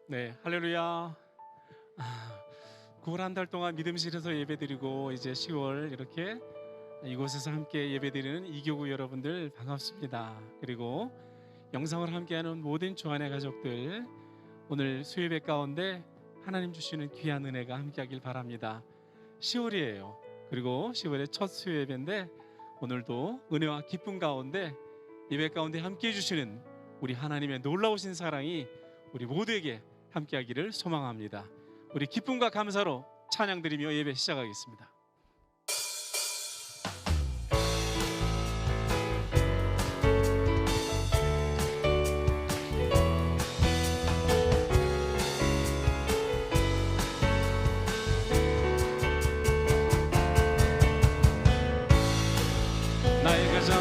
네, 할렐루야. 9월 한 달 동안 믿음실에서 예배드리고 이제 10월 이렇게 이곳에서 함께 예배드리는 이교구 여러분들 반갑습니다. 그리고 영상을 함께하는 모든 주안의 가족들, 오늘 수요예배 가운데 하나님 주시는 귀한 은혜가 함께하길 바랍니다. 10월이에요. 그리고 10월의 첫 수요예배인데 오늘도 은혜와 기쁨 가운데 예배 가운데 함께해 주시는 우리 하나님의 놀라우신 사랑이 우리 모두에게 함께하기를 소망합니다. 우리 기쁨과 감사로 찬양드리며 예배 시작하겠습니다. 나의 가장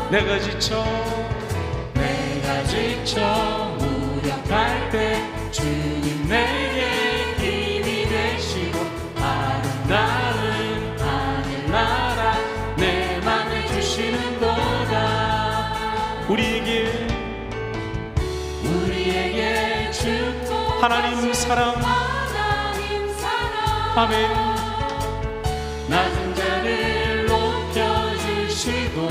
내가 지쳐 무력할 때 주님 내게 힘이 되시고 아름다운 하늘나라 내 맘에 주시는도다. 우리에게 축복 하나님 사랑 아멘. 낮은 자를 높여주시고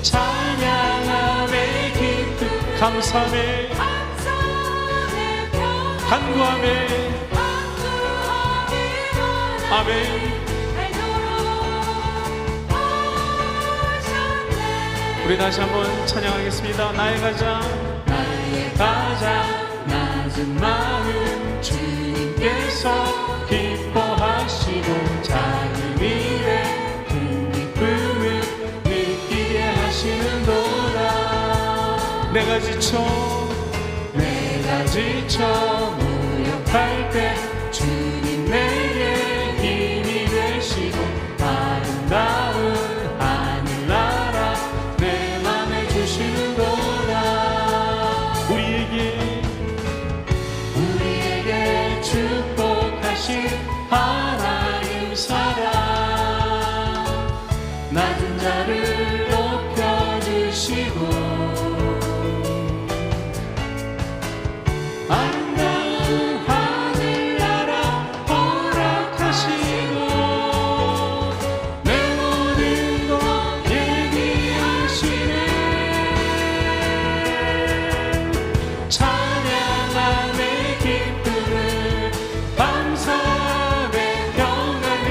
찬양하며 기쁨 감사하며 간구하며 아멘. 우리 다시 한번 찬양하겠습니다. 나의 가장 낮은 마음 주님께서 기뻐하시고 작은 일에 내가 지쳐 무력할 때 주님 내게 힘이 되시고 아름다운 하늘나라 내 맘에 주시는도다. 우리에게 축복하신 하나님 사랑 낮은 자를 높여주시고 아름다운 하늘나라 허락하시고 내 모든 것 얘기하시네. 찬양하며 기쁨을 감사하며 평안을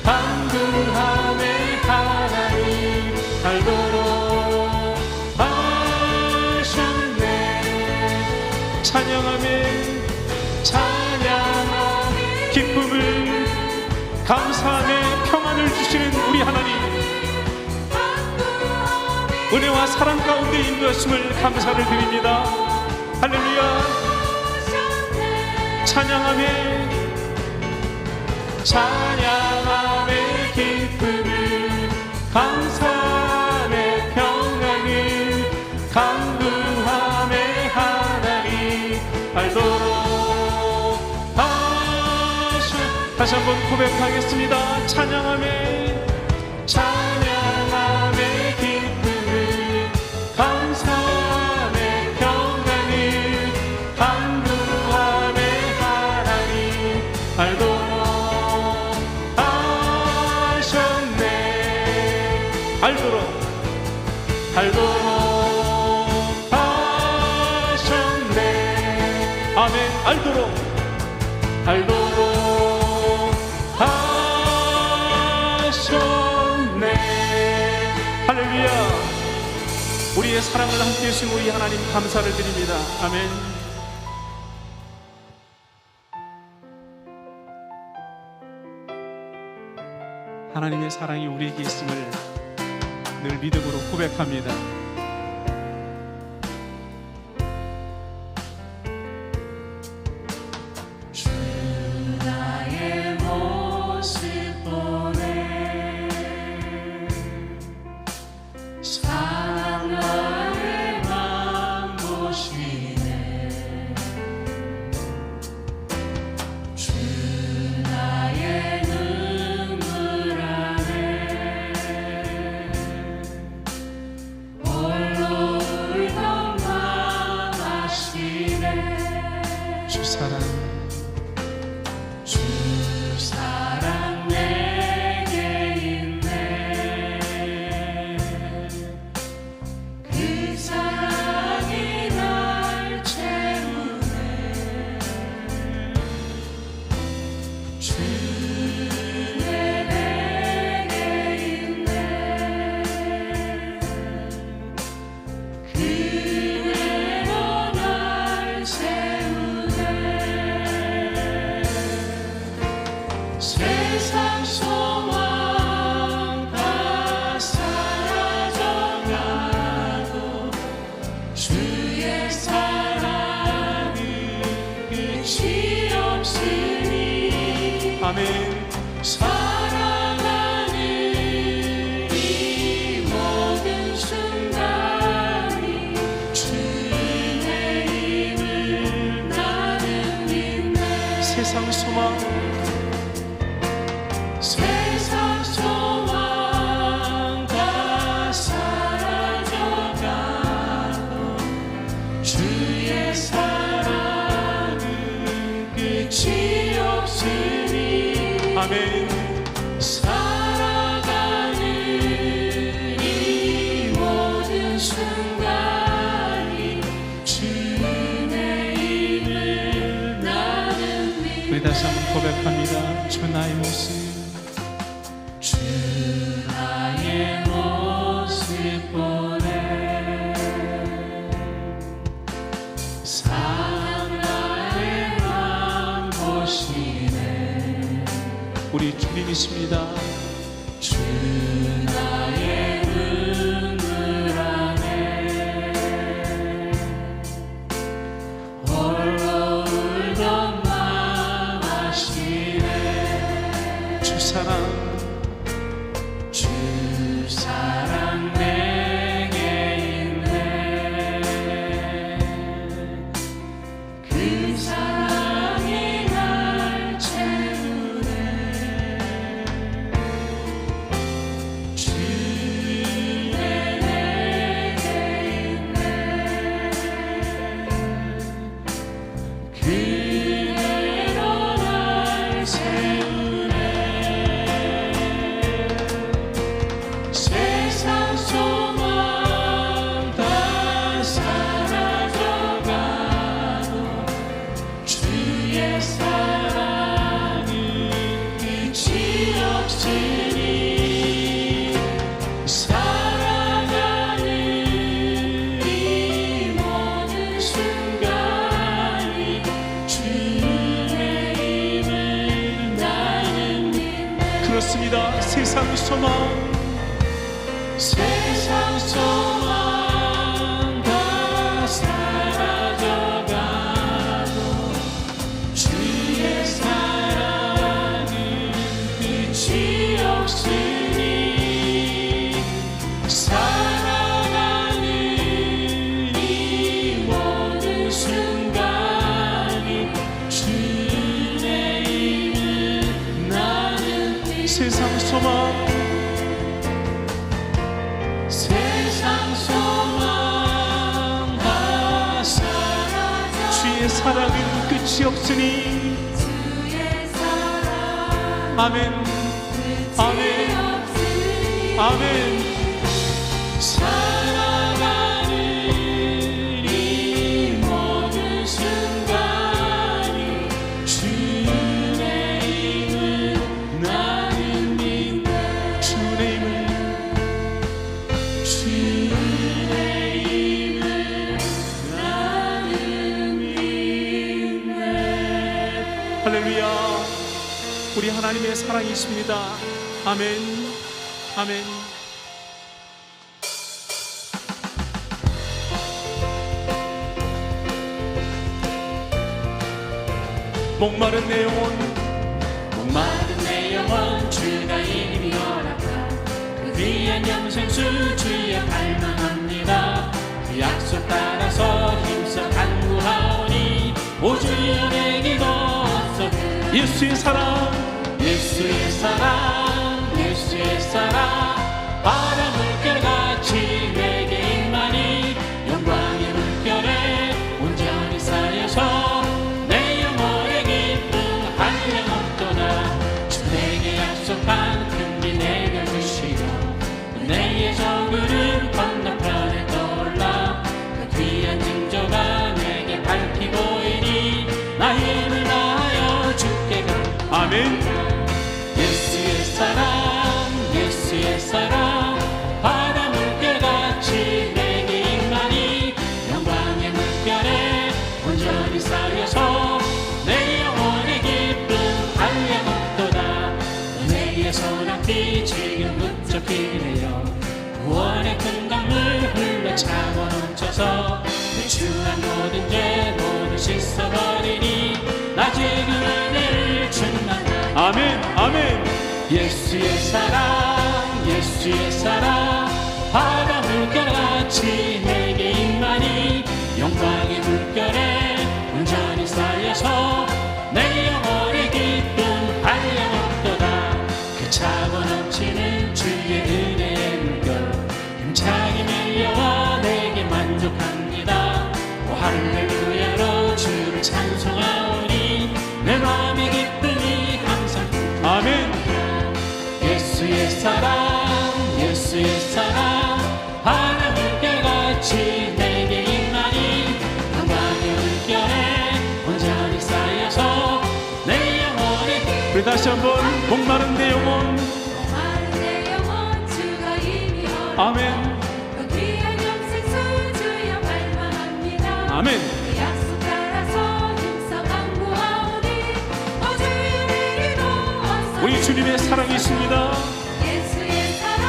간구하며 하나님 알도록 하셨네. 찬양하며 기쁨을 감사하며 평안을 주시는 우리 하나님, 은혜와 사랑 가운데 인도하심을 감사를 드립니다. 할렐루야. 찬양하며 기쁨을 감사하며 평안을 간구하며 하나님 알도록 하셔. 다시 한번 고백하겠습니다. 찬양하며 기쁨을 감사하며 평안을 간구하며 하나님 알도록 하셨네. 알도록 하셨네. 아멘. 알도록 하셨네. 할렐루야. 우리의 사랑을 함께 해주신 우리 하나님 감사를 드립니다. 아멘. 하나님의 사랑이 우리에게 있음을 늘 믿음으로 고백합니다. 아멘. 살아가는 이 모든 순간이 주의 힘을 나는 믿네. 세상 소망 다 사라져가고 주의 사랑은 끝이 없으니 아멘. 살아가는 이 모든 순간이 주의 힘을 나는 믿네. 우리 다시 한번 고백합니다. 주 나의 모습, 주 나의 모습 보네. 사랑 나의 맘 보시네. 우리 주님이십니다. 주 나의 눈물 안에 홀로 울던 맘 아시네. 주 사랑 내게 있네. 그 사랑이 날 채우네. 주의 내게 있네. 그대로 날 세우네. 세상 소망 다 사라져가도 주의 사랑은 끝이 없으니 살아가는 이 모든 순간이 주의 힘을 나는 믿네. 그렇습니다. 세상 소망 다 사라져가도 주의 사랑은 끝이 없으니 살아가는 이 모든 순간이 주의 힘을 나는 믿네. 세상 소망 다 사라져. 주의 사랑은 끝이 없으니 아멘. 아멘. 아멘. 살아가는 이 모든 순간이 주의 힘을 나는 믿네. 주의 힘을 우리 하나님의 사랑이십니다. 아멘. 아멘. 목마른 내 영혼, 목마른 내 영혼 주가 이미 허락한 그 귀한 영생수 주여 갈망합니다. 그 약속 따라서 힘써 간구하오니 오 주여 내 기도 없어 예수의 사랑, 예수의 사랑 예수의 사랑 바다 물결같이 내게 임하니 영광의 물결에 온전히 쌓여서 내 영혼의 기쁨 한량없도다. 주 내게 약속한 큰비 내려주시고 내의 저그를 건너편에 떠올라 그 귀한 징조가 내게 밝히고 이니 나 힘을 다하여 주께 가. 아멘. 예수의 사랑 예수의 사랑 바다 물결같이 내게 임하니 영광의 물결에 온전히 쌓여서 내 영혼의 기쁨 한량없도다. 은혜의 소낙비 지금 붙잡히네요. 구원의 큰 강물 흘러차고 넘쳐서 내 주한 모든 죄 모두 씻어버리니 나 지금 은혜를 충만하니 아멘. 아멘. 예수의 사랑 예수의 사랑 바다 물결같이 내게 임하니 영광의 물결에 온전히 쌓여서 내 영혼의 기쁨 한량없도다. 그 차고 넘치는 주의 은혜의 물결 힘차게 밀려와 내게 만족합니다. 오 할렐루야로 주를 찬송하오니 내 마음의 기쁨이 항상 아멘. 예수의 사랑 예수의 사랑 바다 물결같이 내게 임하니 영광의 물결에 온전히 쌓여서 내 영혼의 우리 다시 한번 목마른 내 영혼, 목마른 내 영혼 주가 이미 아멘. 그 귀한 영생수 주여 갈망합니다. 아멘. 그 약속 따라서 힘써 간구하오니 오 주여 내게도 어서 우리 주님의 사랑이 있습니다. 예수의 사랑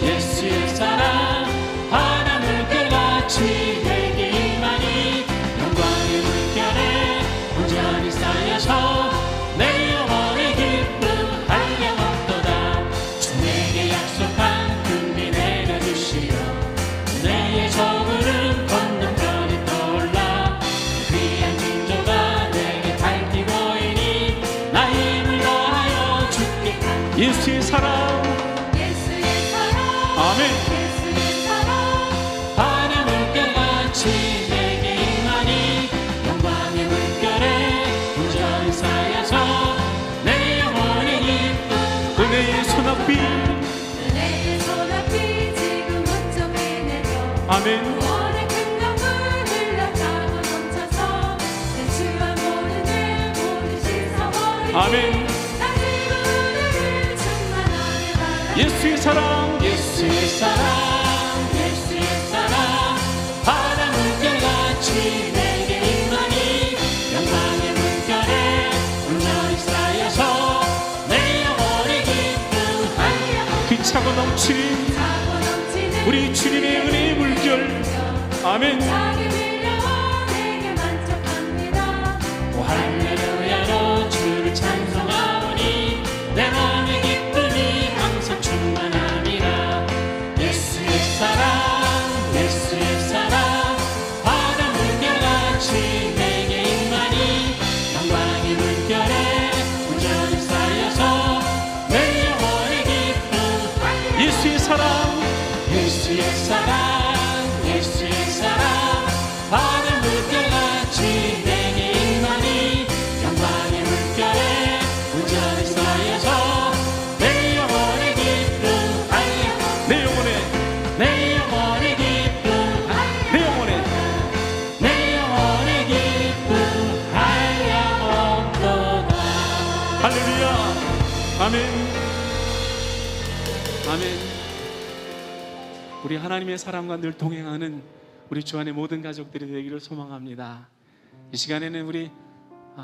예수의 사랑 바다 물결같이 내게 임하니 영광의 물결에 온전히 쌓여서 내 영혼의 기쁨 한량없도다. 주 내게 약속한 금비 내려주시어 내의 저그름 건너편에 떠올라 귀한 징조가 내게 밝히고 이니 나 힘을 다하여 주께 예수의 사랑, 예수의 사랑 아멘. 예수의 사랑 바다 물결같이 내게 임하니 영광의 물결에 온전히 쌓여서 내 영혼의 기쁨 은혜의 소낙비, 은혜의 소낙비 지금 무척에 내려 아멘. 구원의 큰 강물 흘러차고 넘쳐서 내 주와 모든 죄 모두 씻어버리니 아멘. 나 지금 은혜를 충만하게 바라 예수의 사랑, 예수의 사랑 예수의 사랑 바다 물결같이 내게 임하니 영광의 물결에 온전히 쌓여서 내 영혼의 기쁨 한량 귀차고 넘치는 차고 넘치는 우리 주님의 은혜의 물결, 아멘. 자기 밀려와 내게 만족합니다. 오 할렐루야로 주를 찬송하오니 내 마음의 기쁨이 항상 충만함이라. 예수의 사랑 예수의 사랑 바다 물결같이 내게 임하니 영광의 물결에 온전히 쌓여서 내 영혼의 기쁨 예수의 사랑, 예수의 사랑 예수의 사랑 바다 물결같이 내게 임하니 영광의 물결에 온전히 쌓여서 내 영혼의 기쁨 한량 내 영혼에, 내 영혼의 기쁨 내 영혼에. 내 영혼의 기쁨 한량없도다. 할렐루야. 아멘. 아멘. 우리 하나님의 사랑과 늘 동행하는 우리 주 안의 모든 가족들이 되기를 소망합니다. 이 시간에는 우리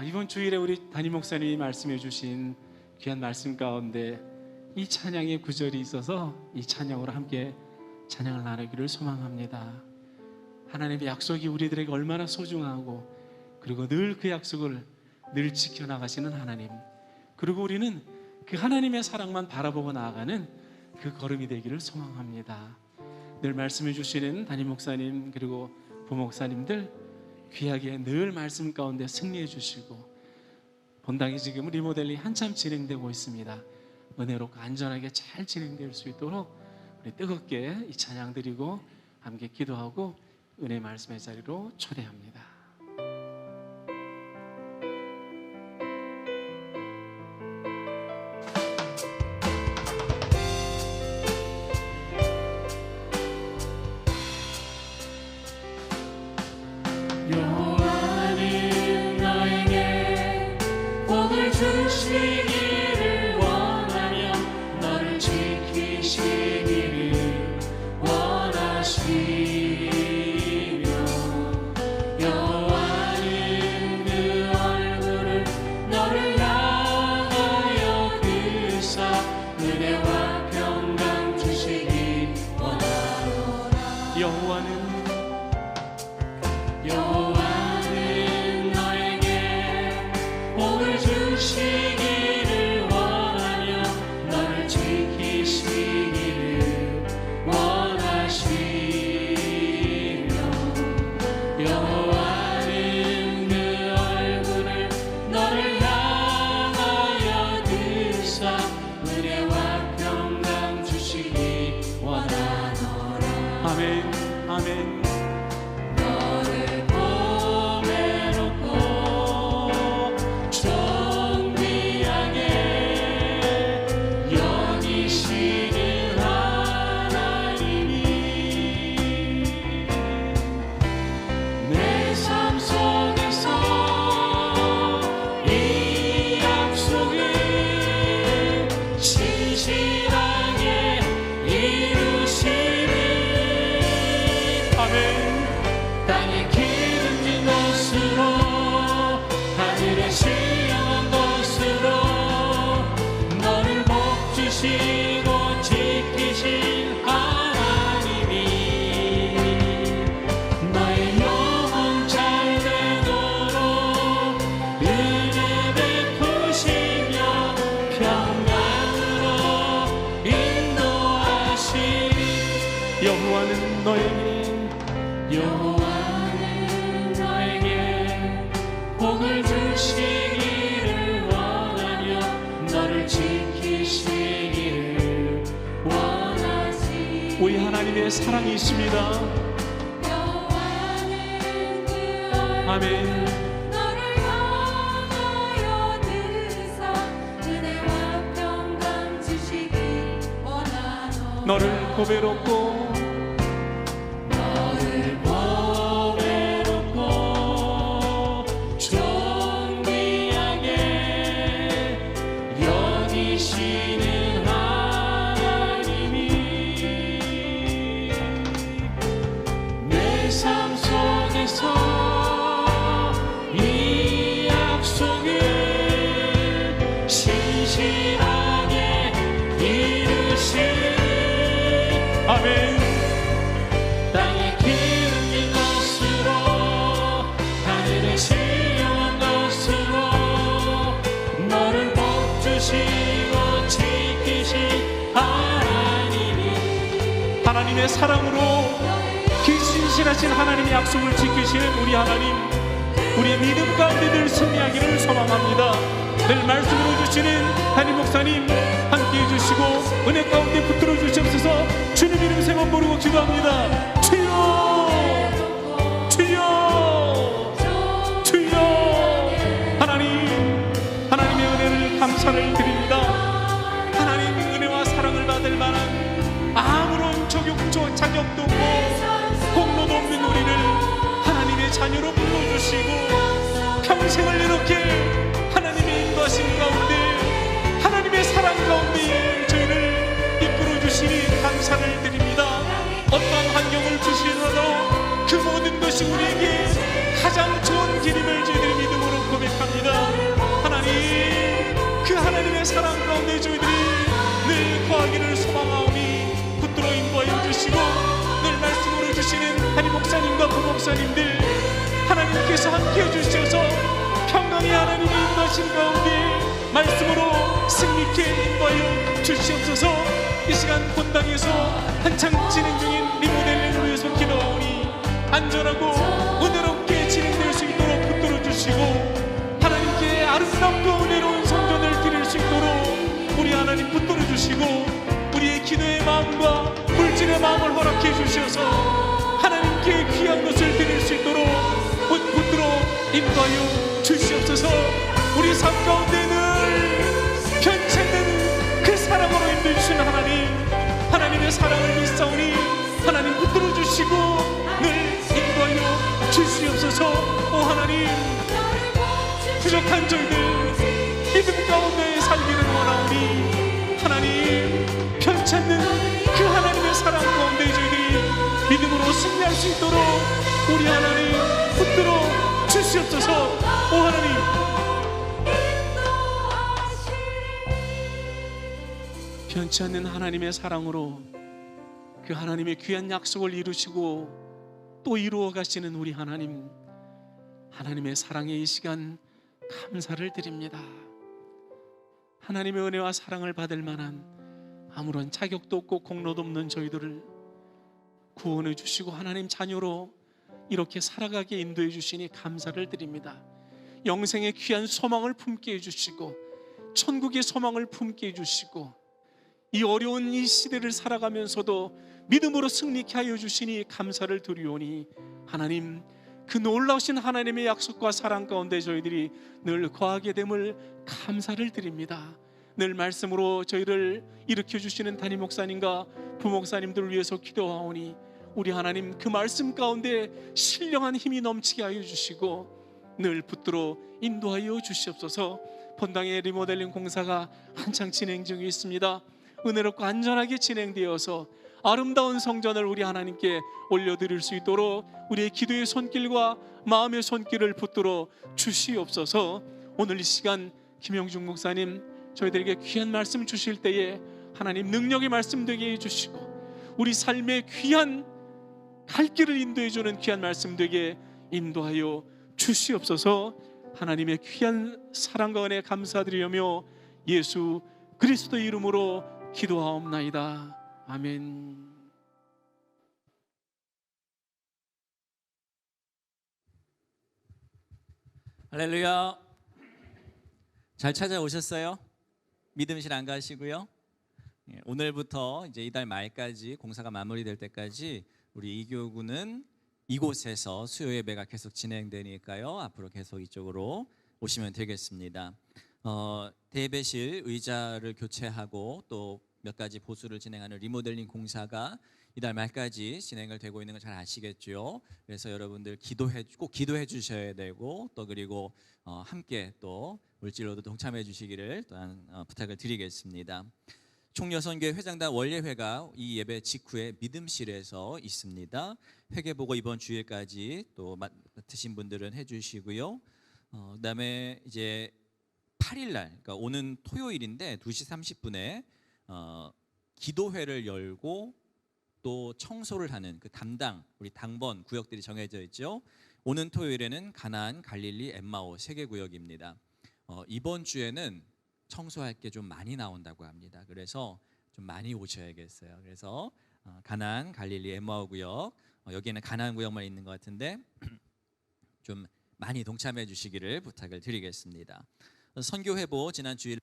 이번 주일에 우리 담임 목사님이 말씀해 주신 귀한 말씀 가운데 이 찬양의 구절이 있어서 이 찬양으로 함께 찬양을 나누기를 소망합니다. 하나님의 약속이 우리들에게 얼마나 소중하고 그리고 늘 그 약속을 늘 지켜나가시는 하나님, 그리고 우리는 그 하나님의 사랑만 바라보고 나아가는 그 걸음이 되기를 소망합니다. 늘 말씀해 주시는 담임 목사님 그리고 부목사님들 귀하게 늘 말씀 가운데 승리해 주시고, 본당이 지금 리모델링이 한참 진행되고 있습니다. 은혜롭고 안전하게 잘 진행될 수 있도록 우리 뜨겁게 이 찬양 드리고 함께 기도하고 은혜 말씀의 자리로 초대합니다. 여호와는 너에게 복을 주시기를 원하며 너를 지키시기를 원하시며, 여호와는 그 얼굴을 너를 향하여 드사 은혜와 평강 주시기 원하노라. 여호와는 너에게 복을 주시기를 원하며 너를 지키시기를 원하시며, 여호와는 그 얼굴을 너를 향하여 드사 은혜와 평강 주시기 원하노라. 아멘, 아멘. 너를 보배롭고 존귀하게 여기시는 하나님이 내 삶 속에서 이 약속을 신실하게 이루시는, 아멘. 땅의 기름진 곳으로 하늘의 신령한 곳으로 너를 복주시고 지키신 하나님이 너의 영혼 잘 되도록 은혜 베푸시며 평강으로 인도하시니, 여호와는 너에게 여호와는 너에게 복을 주시기를 원하며 너를 지키시기를 원하시. 우리 하나님의 사랑이 있습니다. 여호와는 그 얼굴을 아멘. 너를 향하여 드사 은혜와 평강 주시기 원하노라. 너를 보배롭고 너를 보배롭고 존귀하게 여기시는 하나님이 내 삶 속에서 이 약속을 신실하게 이루시니, 아멘. 땅의 기름진 곳으로 하늘의 신령한 곳으로 너를 복주시고 지키신 하나님이 하나님의 사랑으로 그 신실하신 하나님의 약속을 지키시는 우리 하나님, 우리의 믿음 가운데 늘 승리하기를 소망합니다. 늘 말씀으로 주시는 담임 목사님 함께해 주시고 은혜 가운데 붙들어 주시옵소서. 주님 이름 세 번 부르고 기도합니다. 주여, 주여, 주여. 하나님의 은혜를 감사를 드립니다. 하나님의 은혜와 사랑을 받을 만한 아무런 자격도 없고 공로도 없는 우리를 하나님의 자녀로 불러주시고 평생을 이렇게 하나님의 인도하심 가운데 하나님의 사랑 가운데 저희를 이끌어 주시니 감사를 드립니다. 어떠한 환경을 주시더라도 그 모든 것이 우리에게 가장 좋은 길임을 저희들이 믿음으로 고백합니다. 하나님, 그 하나님의 사랑 목사님과 부목사님들 하나님께서 함께해 주셔서 평강의 하나님의 인도하신 가운데 말씀으로 승리케 인도하여 주시옵소서. 이 시간 본당에서 한창 진행 중인 리모델링을 위해서 기도하오니 안전하고 은혜롭게 진행될 수 있도록 붙들어 주시고 하나님께 아름답고 은혜로운 성전을 드릴 수 있도록 우리 하나님 붙들어 주시고 우리의 기도의 마음과 물질의 마음을 허락해 주셔서 하나님께 귀한 것을 드릴 수 있도록 붙들어 인도하여 주시옵소서. 우리 삶 가운데 늘 편찮는 그 사랑으로 인도해 주신 하나님, 하나님의 사랑을 믿사오니 하나님 붙들어 주시고 늘 인도하여 주시옵소서. 오 하나님, 부족한 저희들 믿음 가운데 살기를 원하오니 하나님 편찮는 그 하나님의 사랑 가운데 저희들이 믿음으로 승리할 수 있도록 우리 하나님 붙들어 주시옵소서. 오 하나님, 변치 않는 하나님의 사랑으로 그 하나님의 귀한 약속을 이루시고 또 이루어 가시는 우리 하나님, 하나님의 사랑에 이 시간 감사를 드립니다. 하나님의 은혜와 사랑을 받을 만한 아무런 자격도 없고 공로도 없는 저희들을 구원해 주시고 하나님 자녀로 이렇게 살아가게 인도해 주시니 감사를 드립니다. 영생의 귀한 소망을 품게 해주시고 천국의 소망을 품게 해주시고 이 어려운 이 시대를 살아가면서도 믿음으로 승리케 하여 주시니 감사를 드리오니 하나님, 그 놀라우신 하나님의 약속과 사랑 가운데 저희들이 늘 거하게 됨을 감사를 드립니다. 늘 말씀으로 저희를 일으켜 주시는 담임 목사님과 부목사님들을 위해서 기도하오니 우리 하나님 그 말씀 가운데 신령한 힘이 넘치게 하여 주시고 늘 붙들어 인도하여 주시옵소서. 본당의 리모델링 공사가 한창 진행 중에 있습니다. 은혜롭고 안전하게 진행되어서 아름다운 성전을 우리 하나님께 올려드릴 수 있도록 우리의 기도의 손길과 마음의 손길을 붙들어 주시옵소서. 오늘 이 시간 김영중 목사님 저희들에게 귀한 말씀 주실 때에 하나님 능력의 말씀 되게 해주시고 우리 삶의 귀한 갈 길을 인도해 주는 귀한 말씀 되게 인도하여 주시옵소서. 하나님의 귀한 사랑과 은혜 감사드리며 예수 그리스도 이름으로 기도하옵나이다. 아멘. 할렐루야. 잘 찾아오셨어요? 믿음실 안 가시고요. 오늘부터 이제 이달 말까지 공사가 마무리될 때까지 우리 이교구는 이곳에서 수요 예배가 계속 진행되니까요. 앞으로 계속 이쪽으로 오시면 되겠습니다. 대배실 의자를 교체하고 또 몇 가지 보수를 진행하는 리모델링 공사가 이달 말까지 진행을 되고 있는 걸 잘 아시겠죠. 그래서 여러분들 꼭 기도해 주셔야 되고 또 그리고 함께 또 물질로도 동참해 주시기를 또한 부탁을 드리겠습니다. 총여선교회 회장단 원례회가 이 예배 직후에 믿음실에서 있습니다. 회계보고 이번 주일까지 또 맡으신 분들은 해주시고요. 그다음에 이제 8일 날, 그러니까 오는 토요일인데 2시 30분에 기도회를 열고 또 청소를 하는 그 담당 우리 당번 구역들이 정해져 있죠. 오는 토요일에는 가나안, 갈릴리, 엠마오 3개 구역입니다. 이번 주에는 청소할 게 좀 많이 나온다고 합니다. 그래서 좀 많이 오셔야겠어요. 그래서 가나안, 갈릴리, 엠마오 구역, 여기에는 가나안 구역만 있는 것 같은데 좀 많이 동참해 주시기를 부탁을 드리겠습니다. 선교 회보 지난 주일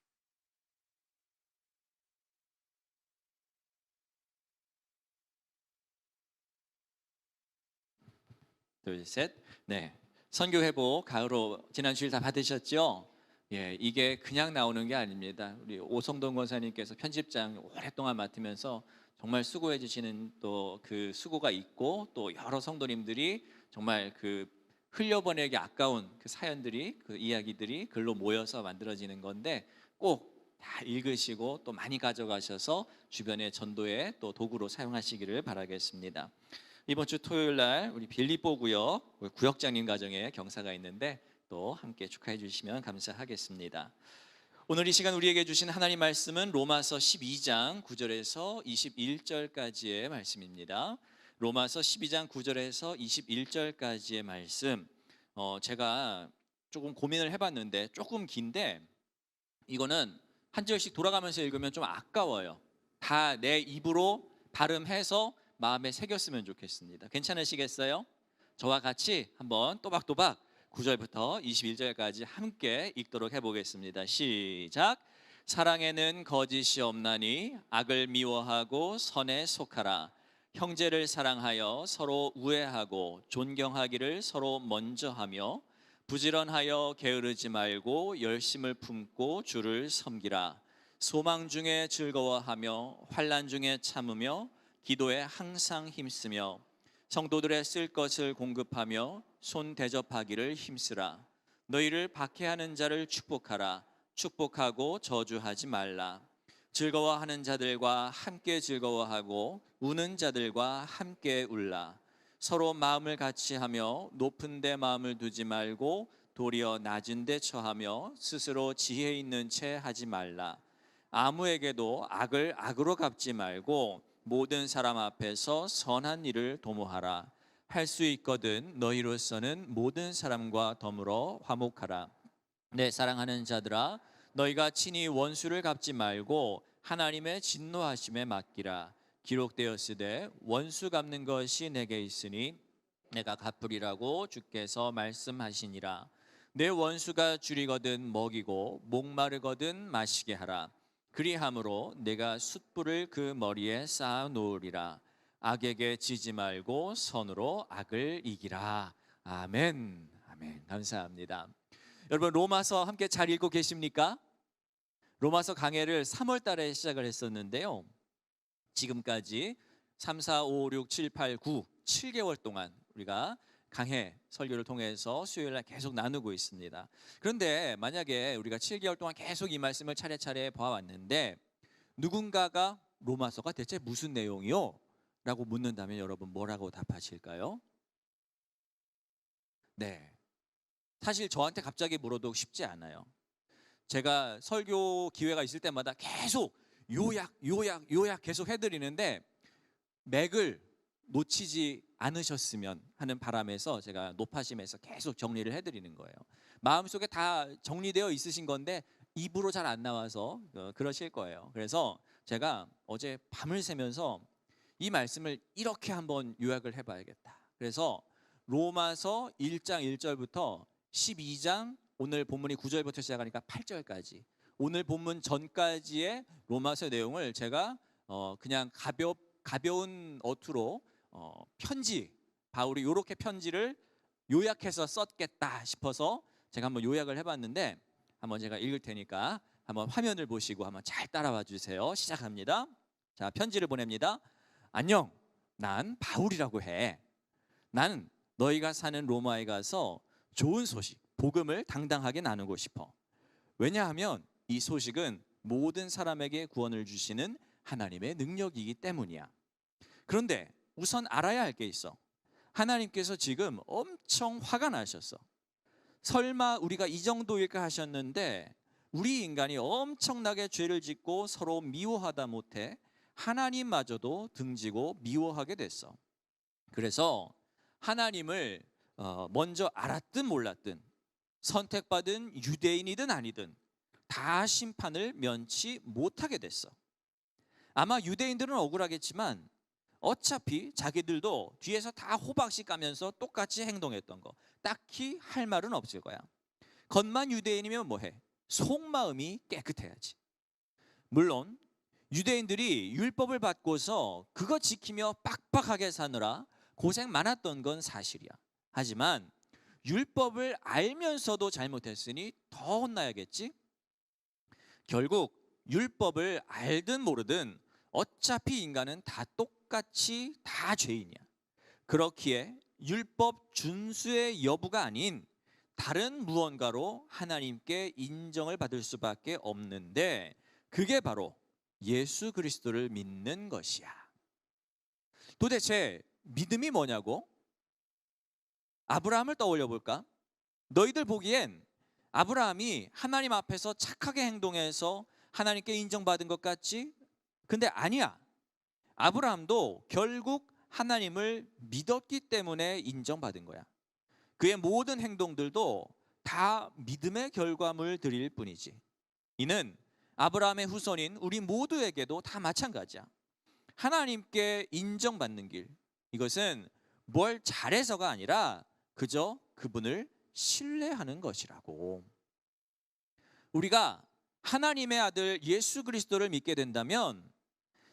둘, 셋. 네. 선교 회보 가을호 지난 주일 다 받으셨죠? 예, 이게 그냥 나오는 게 아닙니다. 우리 오성동 권사님께서 편집장 오랫동안 맡으면서 정말 수고해 주시는 또 그 수고가 있고 또 여러 성도님들이 정말 그 흘려보내기 아까운 그 사연들이 그 이야기들이 글로 모여서 만들어지는 건데 꼭 다 읽으시고 또 많이 가져가셔서 주변의 전도에 또 도구로 사용하시기를 바라겠습니다. 이번 주 토요일 날 우리 빌립보 구역 구역장님 가정에 경사가 있는데 또 함께 축하해 주시면 감사하겠습니다. 오늘 이 시간 우리에게 주신 하나님 말씀은 로마서 12장 9절에서 21절까지의 말씀입니다. 로마서 12장 9절에서 21절까지의 말씀, 제가 조금 고민을 해봤는데 조금 긴데 이거는 한 절씩 돌아가면서 읽으면 좀 아까워요. 다 내 입으로 발음해서 마음에 새겼으면 좋겠습니다. 괜찮으시겠어요? 저와 같이 한번 또박또박 9절부터 21절까지 함께 읽도록 해보겠습니다. 시작. 사랑에는 거짓이 없나니 악을 미워하고 선에 속하라. 형제를 사랑하여 서로 우애하고 존경하기를 서로 먼저 하며 부지런하여 게으르지 말고 열심을 품고 주를 섬기라. 소망 중에 즐거워하며 환난 중에 참으며 기도에 항상 힘쓰며 성도들의 쓸 것을 공급하며 손 대접하기를 힘쓰라. 너희를 박해하는 자를 축복하라. 축복하고 저주하지 말라. 즐거워하는 자들과 함께 즐거워하고 우는 자들과 함께 울라. 서로 마음을 같이 하며 높은 데 마음을 두지 말고 도리어 낮은 데 처하며 스스로 지혜 있는 채 하지 말라. 아무에게도 악을 악으로 갚지 말고 모든 사람 앞에서 선한 일을 도모하라. 할 수 있거든 너희로서는 모든 사람과 더불어 화목하라. 내 사랑하는 자들아, 너희가 친히 원수를 갚지 말고 하나님의 진노하심에 맡기라. 기록되었으되 원수 갚는 것이 내게 있으니 내가 갚으리라고 주께서 말씀하시니라. 내 원수가 줄이거든 먹이고 목마르거든 마시게 하라. 그리함으로 내가 숯불을 그 머리에 쌓아 놓으리라. 악에게 지지 말고 선으로 악을 이기라. 아멘. 아멘. 감사합니다. 여러분, 로마서 함께 잘 읽고 계십니까? 로마서 강해를 3월 달에 시작을 했었는데요. 지금까지 3, 4, 5, 6, 7, 8, 9, 7개월 동안 우리가 강해 설교를 통해서 수요일 날 계속 나누고 있습니다. 그런데 만약에 우리가 7개월 동안 계속 이 말씀을 차례차례 봐왔는데 누군가가 로마서가 대체 무슨 내용이요? 라고 묻는다면 여러분 뭐라고 답하실까요? 네, 사실 저한테 갑자기 물어도 쉽지 않아요. 제가 설교 기회가 있을 때마다 계속 요약 계속 해드리는데 맥을 놓치지 않으셨으면 하는 바람에서 제가 높아심에서 계속 정리를 해드리는 거예요. 마음속에 다 정리되어 있으신 건데 입으로 잘 안 나와서 그러실 거예요. 그래서 제가 어제 밤을 새면서 이 말씀을 이렇게 한번 요약을 해봐야겠다. 그래서 로마서 1장 1절부터 12장, 오늘 본문이 9절부터 시작하니까 8절까지, 오늘 본문 전까지의 로마서 내용을 제가 그냥 가벼운 어투로 편지, 바울이 이렇게 편지를 요약해서 썼겠다 싶어서 제가 한번 요약을 해봤는데 한번 제가 읽을 테니까 한번 화면을 보시고 한번 잘 따라와 주세요. 시작합니다. 자, 편지를 보냅니다. 안녕, 난 바울이라고 해. 나는 너희가 사는 로마에 가서 좋은 소식, 복음을 당당하게 나누고 싶어. 왜냐하면 이 소식은 모든 사람에게 구원을 주시는 하나님의 능력이기 때문이야. 그런데 우선 알아야 할 게 있어. 하나님께서 지금 엄청 화가 나셨어. 설마 우리가 이 정도일까 하셨는데 우리 인간이 엄청나게 죄를 짓고 서로 미워하다 못해 하나님마저도 등지고 미워하게 됐어. 그래서 하나님을 먼저 알았든 몰랐든, 선택받은 유대인이든 아니든 다 심판을 면치 못하게 됐어. 아마 유대인들은 억울하겠지만 어차피 자기들도 뒤에서 다 호박씨 까면서 똑같이 행동했던 거, 딱히 할 말은 없을 거야. 겉만 유대인이면 뭐해? 속마음이 깨끗해야지. 물론 유대인들이 율법을 받고서 그거 지키며 빡빡하게 사느라 고생 많았던 건 사실이야. 하지만 율법을 알면서도 잘못했으니 더 혼나야겠지? 결국 율법을 알든 모르든 어차피 인간은 다 똑같이 다 죄인이야. 그렇기에 율법 준수의 여부가 아닌 다른 무언가로 하나님께 인정을 받을 수밖에 없는데 그게 바로 예수 그리스도를 믿는 것이야. 도대체 믿음이 뭐냐고? 아브라함을 떠올려 볼까? 너희들 보기엔 아브라함이 하나님 앞에서 착하게 행동해서 하나님께 인정받은 것 같지? 근데 아니야. 아브라함도 결국 하나님을 믿었기 때문에 인정받은 거야. 그의 모든 행동들도 다 믿음의 결과물들일 뿐이지. 이는 아브라함의 후손인 우리 모두에게도 다 마찬가지야. 하나님께 인정받는 길, 이것은 뭘 잘해서가 아니라 그저 그분을 신뢰하는 것이라고. 우리가 하나님의 아들 예수 그리스도를 믿게 된다면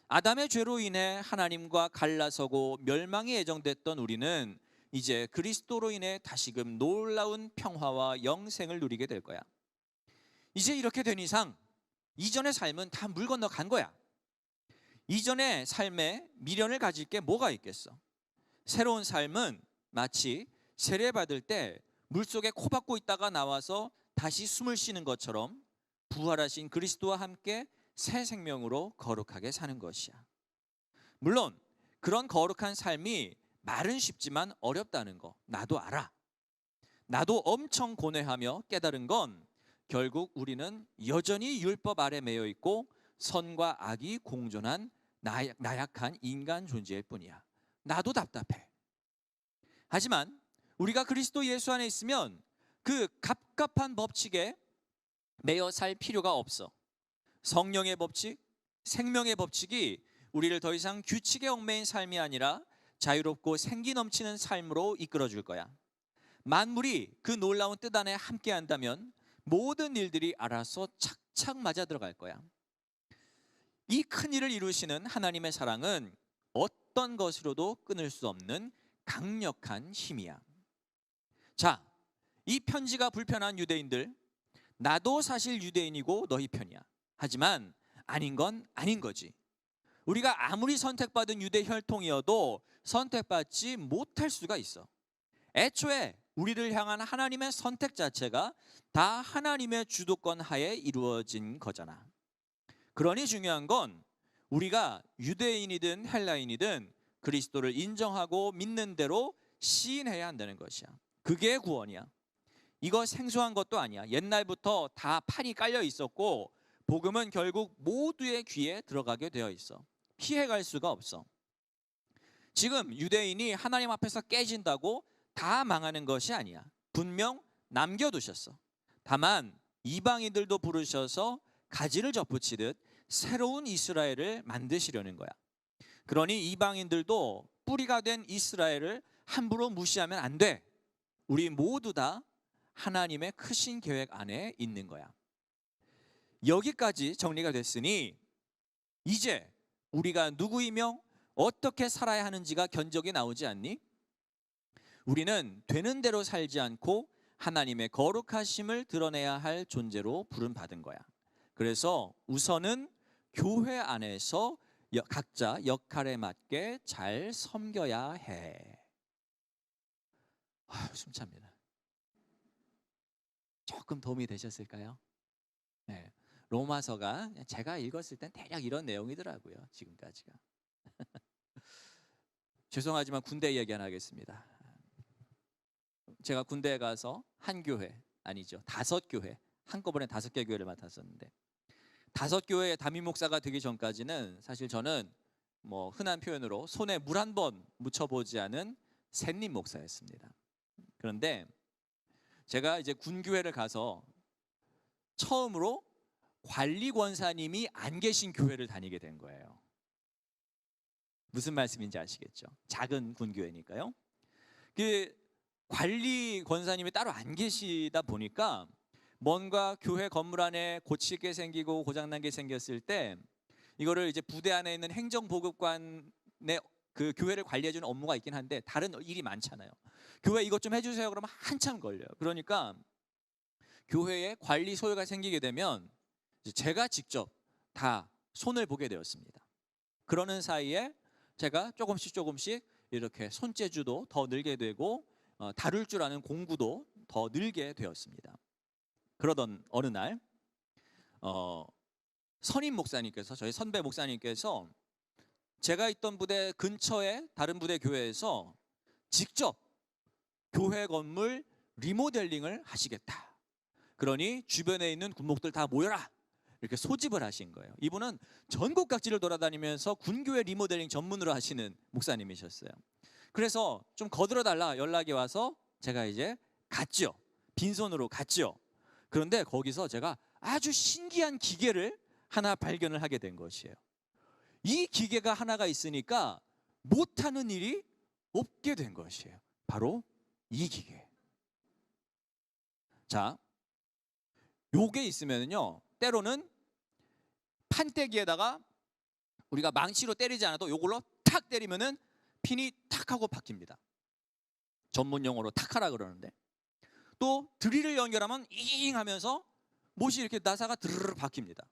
아담의 죄로 인해 하나님과 갈라서고 멸망이 예정됐던 우리는 이제 그리스도로 인해 다시금 놀라운 평화와 영생을 누리게 될 거야. 이제 이렇게 된 이상 이전의 삶은 다 물 건너간 거야. 이전의 삶에 미련을 가질 게 뭐가 있겠어? 새로운 삶은 마치 세례받을 때 물속에 코 박고 있다가 나와서 다시 숨을 쉬는 것처럼 부활하신 그리스도와 함께 새 생명으로 거룩하게 사는 것이야. 물론 그런 거룩한 삶이 말은 쉽지만 어렵다는 거 나도 알아. 나도 엄청 고뇌하며 깨달은 건 결국 우리는 여전히 율법 아래 매여 있고 선과 악이 공존한 나약한 인간 존재일 뿐이야. 나도 답답해. 하지만 우리가 그리스도 예수 안에 있으면 그 갑갑한 법칙에 매여 살 필요가 없어. 성령의 법칙, 생명의 법칙이 우리를 더 이상 규칙에 얽매인 삶이 아니라 자유롭고 생기 넘치는 삶으로 이끌어 줄 거야. 만물이 그 놀라운 뜻 안에 함께 한다면 모든 일들이 알아서 착착 맞아 들어갈 거야. 이 큰 일을 이루시는 하나님의 사랑은 어떤 것으로도 끊을 수 없는 강력한 힘이야. 자, 이 편지가 불편한 유대인들, 나도 사실 유대인이고 너희 편이야. 하지만 아닌 건 아닌 거지. 우리가 아무리 선택받은 유대 혈통이어도 선택받지 못할 수가 있어. 애초에 우리를 향한 하나님의 선택 자체가 다 하나님의 주도권 하에 이루어진 거잖아. 그러니 중요한 건 우리가 유대인이든 헬라인이든 그리스도를 인정하고 믿는 대로 시인해야 한다는 것이야. 그게 구원이야. 이거 생소한 것도 아니야. 옛날부터 다 판이 깔려 있었고 복음은 결국 모두의 귀에 들어가게 되어 있어. 피해갈 수가 없어. 지금 유대인이 하나님 앞에서 깨진다고 다 망하는 것이 아니야. 분명 남겨두셨어. 다만 이방인들도 부르셔서 가지를 접붙이듯 새로운 이스라엘을 만드시려는 거야. 그러니 이방인들도 뿌리가 된 이스라엘을 함부로 무시하면 안 돼. 우리 모두 다 하나님의 크신 계획 안에 있는 거야. 여기까지 정리가 됐으니 이제 우리가 누구이며 어떻게 살아야 하는지가 견적이 나오지 않니? 우리는 되는 대로 살지 않고 하나님의 거룩하심을 드러내야 할 존재로 부름받은 거야. 그래서 우선은 교회 안에서 각자 역할에 맞게 잘 섬겨야 해. 숨찹니다. 조금 도움이 되셨을까요? 네. 로마서가 제가 읽었을 땐 대략 이런 내용이더라고요. 지금까지가. 죄송하지만 군대 얘기 하나 하겠습니다. 제가 군대에 가서 한 교회, 아니죠, 5교회, 한꺼번에 5개 교회를 맡았었는데 5교회의 담임 목사가 되기 전까지는 사실 저는 뭐 흔한 표현으로 손에 물 한 번 묻혀보지 않은 샌님 목사였습니다. 그런데 제가 이제 군교회를 가서 처음으로 관리 권사님이 안 계신 교회를 다니게 된 거예요. 무슨 말씀인지 아시겠죠? 작은 군교회니까요. 그 관리 권사님이 따로 안 계시다 보니까 뭔가 교회 건물 안에 고칠 게 생기고 고장난 게 생겼을 때 이거를 이제 부대 안에 있는 행정보급관의 그 교회를 관리해주는 업무가 있긴 한데 다른 일이 많잖아요. 교회 이것 좀 해주세요 그러면 한참 걸려요. 그러니까 교회에 관리 소요가 생기게 되면 제가 직접 다 손을 보게 되었습니다. 그러는 사이에 제가 조금씩 이렇게 손재주도 더 늘게 되고 다룰 줄 아는 공부도 더 늘게 되었습니다. 그러던 어느 날 선임 목사님께서, 저희 선배 목사님께서 제가 있던 부대 근처에 다른 부대 교회에서 직접 교회 건물 리모델링을 하시겠다. 그러니 주변에 있는 군목들 다 모여라. 이렇게 소집을 하신 거예요. 이분은 전국 각지를 돌아다니면서 군교회 리모델링 전문으로 하시는 목사님이셨어요. 그래서 좀 거들어 달라 연락이 와서 제가 이제 갔죠. 빈손으로 갔죠. 그런데 거기서 제가 아주 신기한 기계를 하나 발견을 하게 된 것이에요. 이 기계가 하나가 있으니까 못하는 일이 없게 된 것이에요. 바로 이 기계. 자, 요게 있으면요, 때로는 판때기에다가 우리가 망치로 때리지 않아도 요걸로 탁 때리면은 핀이 탁 하고 바뀝니다. 전문 용어로 탁하라 그러는데, 또 드릴을 연결하면 잉 하면서 못이 이렇게 나사가 드르르 바뀝니다.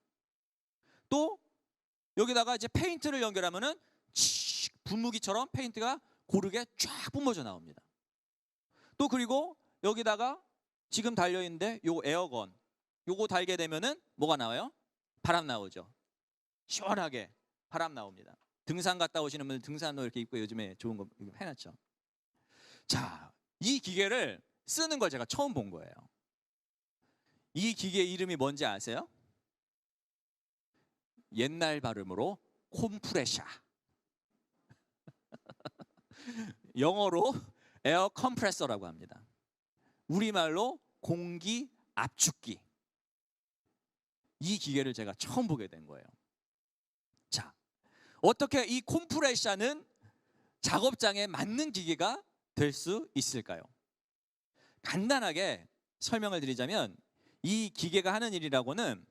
또 여기다가 이제 페인트를 연결하면은 분무기처럼 페인트가 고르게 쫙 뿜어져 나옵니다. 또 그리고 여기다가 지금 달려 있는데 요 에어건, 요거 달게 되면은 뭐가 나와요? 바람 나오죠. 시원하게 바람 나옵니다. 등산 갔다 오시는 분들 등산로 이렇게 입고 요즘에 좋은 거 해놨죠. 자, 이 기계를 쓰는 걸 제가 처음 본 거예요. 이 기계 이름이 뭔지 아세요? 옛날 발음으로 콤프레샤. 영어로 에어 컴프레서라고 합니다. 우리말로 공기 압축기. 이 기계를 제가 처음 보게 된 거예요. 자, 어떻게 이 콤프레샤는 작업장에 맞는 기계가 될 수 있을까요? 간단하게 설명을 드리자면, 이 기계가 하는 일이라고는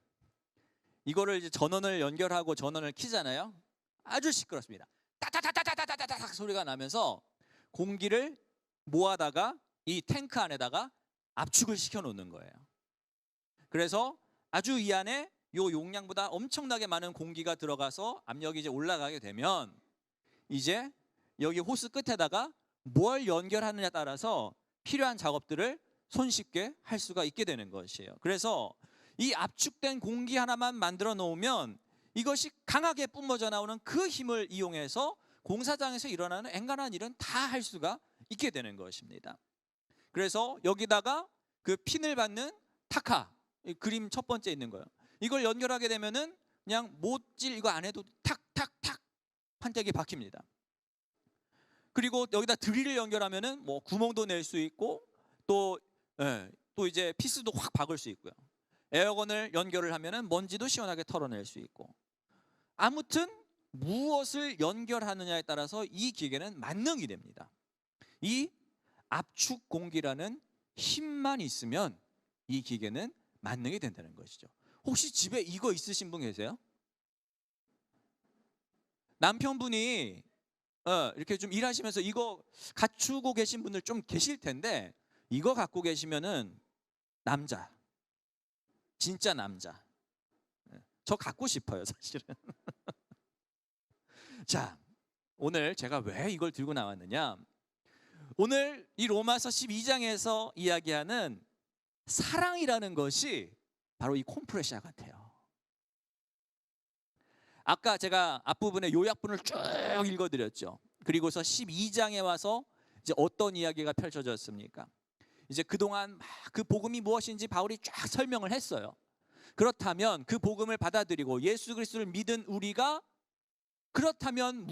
이거를 이제 전원을 연결하고 전원을 켜잖아요. 아주 시끄럽습니다. 따따따따따따따따 소리가 나면서 공기를 모아다가 이 탱크 안에다가 압축을 시켜 놓는 거예요. 그래서 아주 이 안에 요 용량보다 엄청나게 많은 공기가 들어가서 압력이 이제 올라가게 되면 이제 여기 호스 끝에다가 뭘 연결하느냐에 따라서 필요한 작업들을 손쉽게 할 수가 있게 되는 것이에요. 그래서 이 압축된 공기 하나만 만들어 놓으면 이것이 강하게 뿜어져 나오는 그 힘을 이용해서 공사장에서 일어나는 엔간한 일은 다 할 수가 있게 되는 것입니다. 그래서 여기다가 그 핀을 받는 타카, 그림 첫 번째 있는 거예요. 이걸 연결하게 되면은 그냥 못질 이거 안 해도 탁탁탁 판때기 박힙니다. 그리고 여기다 드릴을 연결하면은 뭐 구멍도 낼 수 있고 또 이제 피스도 확 박을 수 있고요. 에어건을 연결을 하면은 먼지도 시원하게 털어낼 수 있고, 아무튼 무엇을 연결하느냐에 따라서 이 기계는 만능이 됩니다. 이 압축 공기라는 힘만 있으면 이 기계는 만능이 된다는 것이죠. 혹시 집에 이거 있으신 분 계세요? 남편분이 이렇게 좀 일하시면서 이거 갖추고 계신 분들 좀 계실 텐데, 이거 갖고 계시면은 남자, 진짜 남자. 저 갖고 싶어요, 사실은. 자, 오늘 제가 왜 이걸 들고 나왔느냐? 오늘 이 로마서 12장에서 이야기하는 사랑이라는 것이 바로 이 콤프레샤 같아요. 아까 제가 앞부분에 요약본을 쭉 읽어드렸죠. 그리고서 12장에 와서 이제 어떤 이야기가 펼쳐졌습니까? 이제 그동안 막 그 복음이 무엇인지 바울이 쫙 설명을 했어요. 그렇다면 그 복음을 받아들이고 예수 그리스도를 믿은 우리가 그렇다면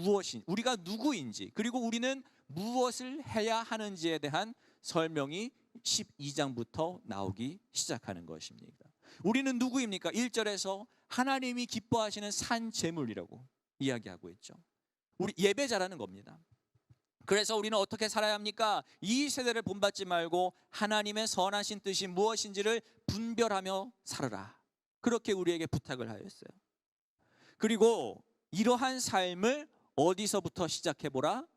우리가 누구인지, 그리고 우리는 무엇을 해야 하는지에 대한 설명이 12장부터 나오기 시작하는 것입니다. 우리는 누구입니까? 1절에서 하나님이 기뻐하시는 산 제물이라고 이야기하고 있죠. 우리 예배자라는 겁니다. 그래서 우리는 어떻게 살아야 합니까? 이 세대를 본받지 말고 하나님의 선하신 뜻이 무엇인지를 분별하며 살아라. 그렇게 우리에게 부탁을 하였어요. 그리고 이러한 삶을 어디서부터 시작해보라?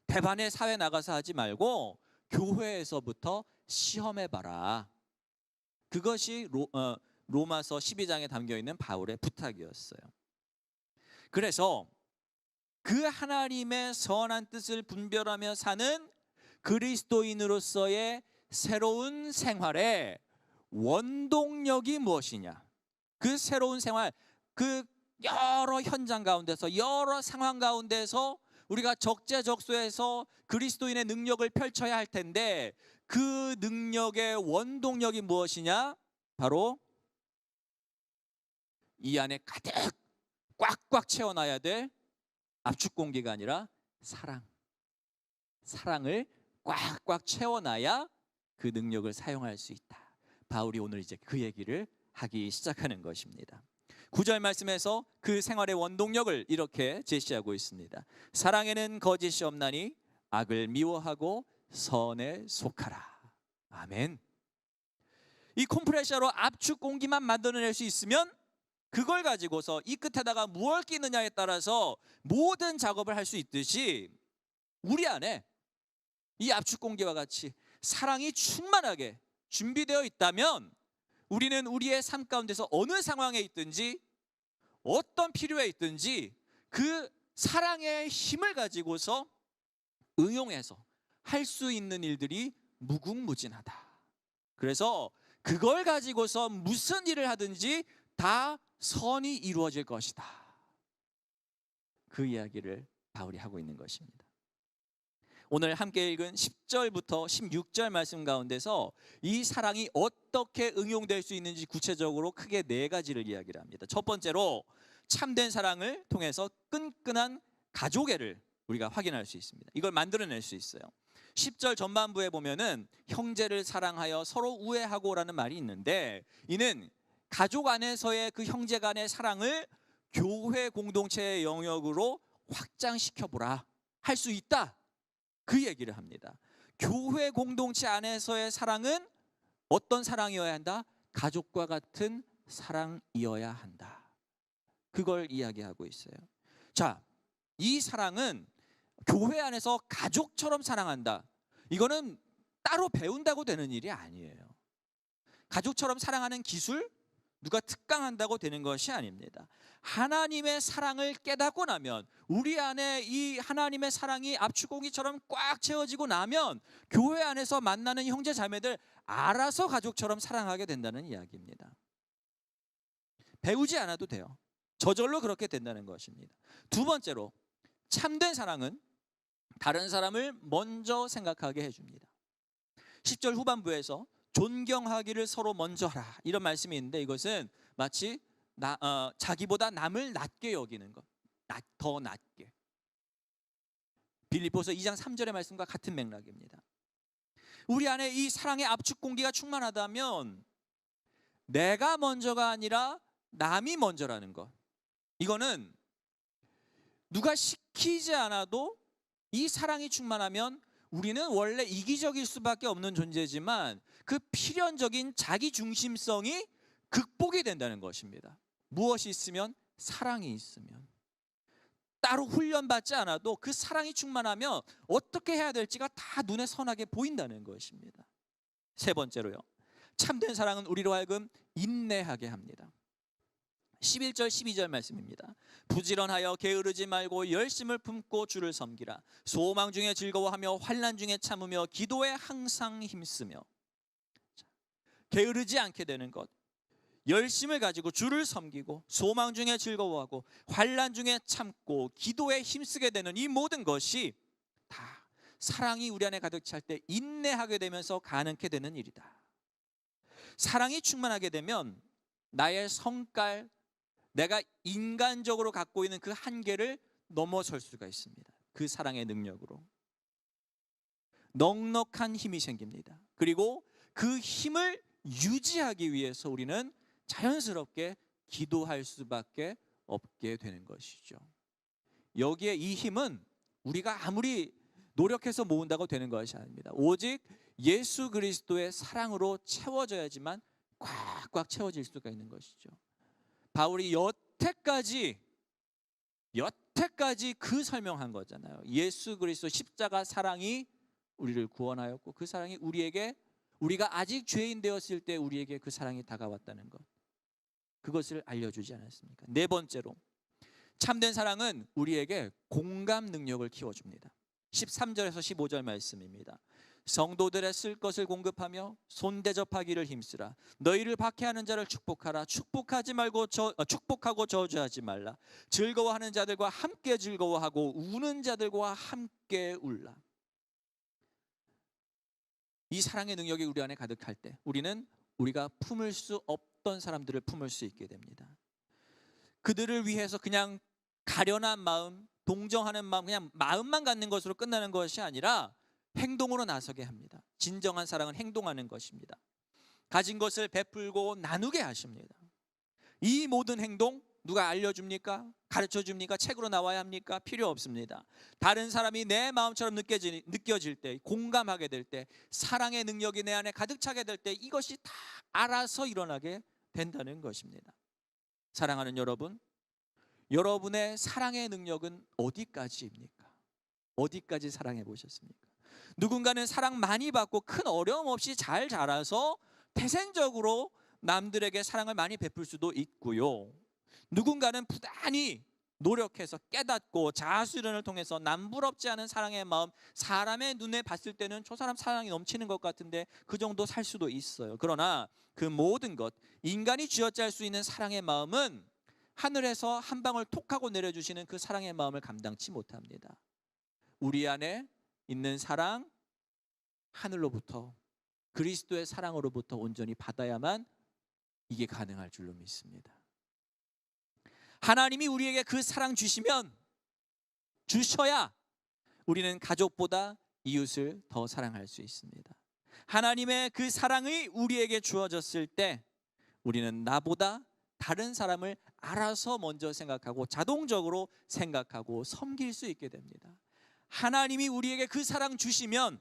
대반의 사회 나가서 하지 말고 교회에서부터 시험해봐라. 그것이 로마서 12장에 담겨있는 바울의 부탁이었어요. 그래서 그 하나님의 선한 뜻을 분별하며 사는 그리스도인으로서의 새로운 생활의 원동력이 무엇이냐? 그 새로운 생활, 그 여러 현장 가운데서, 여러 상황 가운데서 우리가 적재적소에서 그리스도인의 능력을 펼쳐야 할 텐데, 그 능력의 원동력이 무엇이냐? 바로 이 안에 가득 꽉꽉 채워놔야 될 압축 공기가 아니라 사랑을 꽉꽉 채워놔야 그 능력을 사용할 수 있다. 바울이 오늘 이제 그 얘기를 하기 시작하는 것입니다. 9절 말씀에서 그 생활의 원동력을 이렇게 제시하고 있습니다. 사랑에는 거짓이 없나니 악을 미워하고 선에 속하라. 아멘. 이 컴프레셔로 압축 공기만 만들어낼 수 있으면 그걸 가지고서 이 끝에다가 무엇을 끼느냐에 따라서 모든 작업을 할 수 있듯이 우리 안에 이 압축 공기와 같이 사랑이 충만하게 준비되어 있다면 우리는 우리의 삶 가운데서 어느 상황에 있든지 어떤 필요에 있든지 그 사랑의 힘을 가지고서 응용해서 할 수 있는 일들이 무궁무진하다. 그래서 그걸 가지고서 무슨 일을 하든지 다 선이 이루어질 것이다. 그 이야기를 바울이 하고 있는 것입니다. 오늘 함께 읽은 10절부터 16절 말씀 가운데서 이 사랑이 어떻게 응용될 수 있는지 구체적으로 크게 4가지를 이야기를 합니다. 첫 번째로 참된 사랑을 통해서 끈끈한 가족애를 우리가 확인할 수 있습니다. 이걸 만들어낼 수 있어요. 10절 전반부에 보면은 형제를 사랑하여 서로 우애하고라는 말이 있는데, 이는 가족 안에서의 그 형제 간의 사랑을 교회 공동체의 영역으로 확장시켜보라 할 수 있다, 그 얘기를 합니다. 교회 공동체 안에서의 사랑은 어떤 사랑이어야 한다? 가족과 같은 사랑이어야 한다. 그걸 이야기하고 있어요. 자, 이 사랑은 교회 안에서 가족처럼 사랑한다, 이거는 따로 배운다고 되는 일이 아니에요. 가족처럼 사랑하는 기술, 누가 특강한다고 되는 것이 아닙니다. 하나님의 사랑을 깨닫고 나면, 우리 안에 이 하나님의 사랑이 압축공기처럼 꽉 채워지고 나면 교회 안에서 만나는 형제 자매들 알아서 가족처럼 사랑하게 된다는 이야기입니다. 배우지 않아도 돼요. 저절로 그렇게 된다는 것입니다. 두 번째로, 참된 사랑은 다른 사람을 먼저 생각하게 해줍니다. 10절 후반부에서 존경하기를 서로 먼저 하라, 이런 말씀이 있는데, 이것은 마치 자기보다 남을 낮게 여기는 것, 더 낮게. 빌립보서 2장 3절의 말씀과 같은 맥락입니다. 우리 안에 이 사랑의 압축 공기가 충만하다면 내가 먼저가 아니라 남이 먼저라는 것, 이거는 누가 시키지 않아도 이 사랑이 충만하면 우리는 원래 이기적일 수밖에 없는 존재지만 그 필연적인 자기 중심성이 극복이 된다는 것입니다. 무엇이 있으면? 사랑이 있으면. 따로 훈련받지 않아도 그 사랑이 충만하면 어떻게 해야 될지가 다 눈에 선하게 보인다는 것입니다. 세 번째로요, 참된 사랑은 우리로 하여금 인내하게 합니다. 11절 12절 말씀입니다. 부지런하여 게으르지 말고 열심을 품고 주를 섬기라. 소망 중에 즐거워하며 환난 중에 참으며 기도에 항상 힘쓰며. 게으르지 않게 되는 것, 열심을 가지고 주를 섬기고 소망 중에 즐거워하고 환난 중에 참고 기도에 힘쓰게 되는 이 모든 것이 다 사랑이 우리 안에 가득 찰 때 인내하게 되면서 가능케 되는 일이다. 사랑이 충만하게 되면 나의 성깔, 내가 인간적으로 갖고 있는 그 한계를 넘어설 수가 있습니다. 그 사랑의 능력으로 넉넉한 힘이 생깁니다. 그리고 그 힘을 유지하기 위해서 우리는 자연스럽게 기도할 수밖에 없게 되는 것이죠. 여기에 이 힘은 우리가 아무리 노력해서 모은다고 되는 것이 아닙니다. 오직 예수 그리스도의 사랑으로 채워져야지만 꽉꽉 채워질 수가 있는 것이죠. 바울이 여태까지 그 설명한 거잖아요. 예수 그리스도 십자가 사랑이 우리를 구원하였고 그 사랑이 우리가 아직 죄인 되었을 때 우리에게 그 사랑이 다가왔다는 것, 그것을 알려주지 않았습니까? 네 번째로, 참된 사랑은 우리에게 공감 능력을 키워줍니다. 13절에서 15절 말씀입니다. 성도들의 쓸 것을 공급하며 손대접하기를 힘쓰라. 너희를 박해하는 자를 축복하라. 축복하고 저주하지 말라. 즐거워하는 자들과 함께 즐거워하고 우는 자들과 함께 울라. 이 사랑의 능력이 우리 안에 가득할 때 우리는 우리가 품을 수 없던 사람들을 품을 수 있게 됩니다. 그들을 위해서 그냥 가련한 마음, 동정하는 마음, 그냥 마음만 갖는 것으로 끝나는 것이 아니라 행동으로 나서게 합니다. 진정한 사랑은 행동하는 것입니다. 가진 것을 베풀고 나누게 하십니다. 이 모든 행동 누가 알려줍니까? 가르쳐줍니까? 책으로 나와야 합니까? 필요 없습니다. 다른 사람이 내 마음처럼 느껴질 때, 공감하게 될 때, 사랑의 능력이 내 안에 가득 차게 될 때 이것이 다 알아서 일어나게 된다는 것입니다. 사랑하는 여러분, 여러분의 사랑의 능력은 어디까지입니까? 어디까지 사랑해 보셨습니까? 누군가는 사랑 많이 받고 큰 어려움 없이 잘 자라서 태생적으로 남들에게 사랑을 많이 베풀 수도 있고요. 누군가는 부단히 노력해서 깨닫고 자아수련을 통해서 남부럽지 않은 사랑의 마음, 사람의 눈에 봤을 때는 저 사람 사랑이 넘치는 것 같은데 그 정도 살 수도 있어요. 그러나 그 모든 것, 인간이 쥐어짤 수 있는 사랑의 마음은 하늘에서 한 방울 톡 하고 내려주시는 그 사랑의 마음을 감당치 못합니다. 우리 안에 있는 사랑, 하늘로부터, 그리스도의 사랑으로부터 온전히 받아야만 이게 가능할 줄로 믿습니다. 하나님이 우리에게 그 사랑 주셔야 우리는 가족보다 이웃을 더 사랑할 수 있습니다. 하나님의 그 사랑이 우리에게 주어졌을 때 우리는 나보다 다른 사람을 알아서 먼저 생각하고 자동적으로 생각하고 섬길 수 있게 됩니다. 하나님이 우리에게 그 사랑 주시면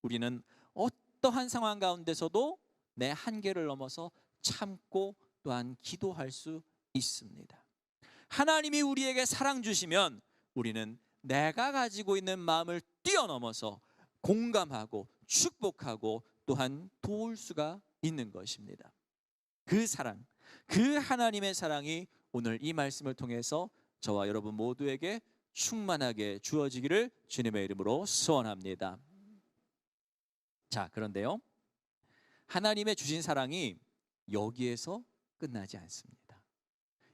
우리는 어떠한 상황 가운데서도 내 한계를 넘어서 참고 또한 기도할 수 있습니다. 하나님이 우리에게 사랑 주시면 우리는 내가 가지고 있는 마음을 뛰어넘어서 공감하고 축복하고 또한 도울 수가 있는 것입니다. 그 사랑, 그 하나님의 사랑이 오늘 이 말씀을 통해서 저와 여러분 모두에게 충만하게 주어지기를 주님의 이름으로 소원합니다. 자, 그런데요, 하나님의 주신 사랑이 여기에서 끝나지 않습니다.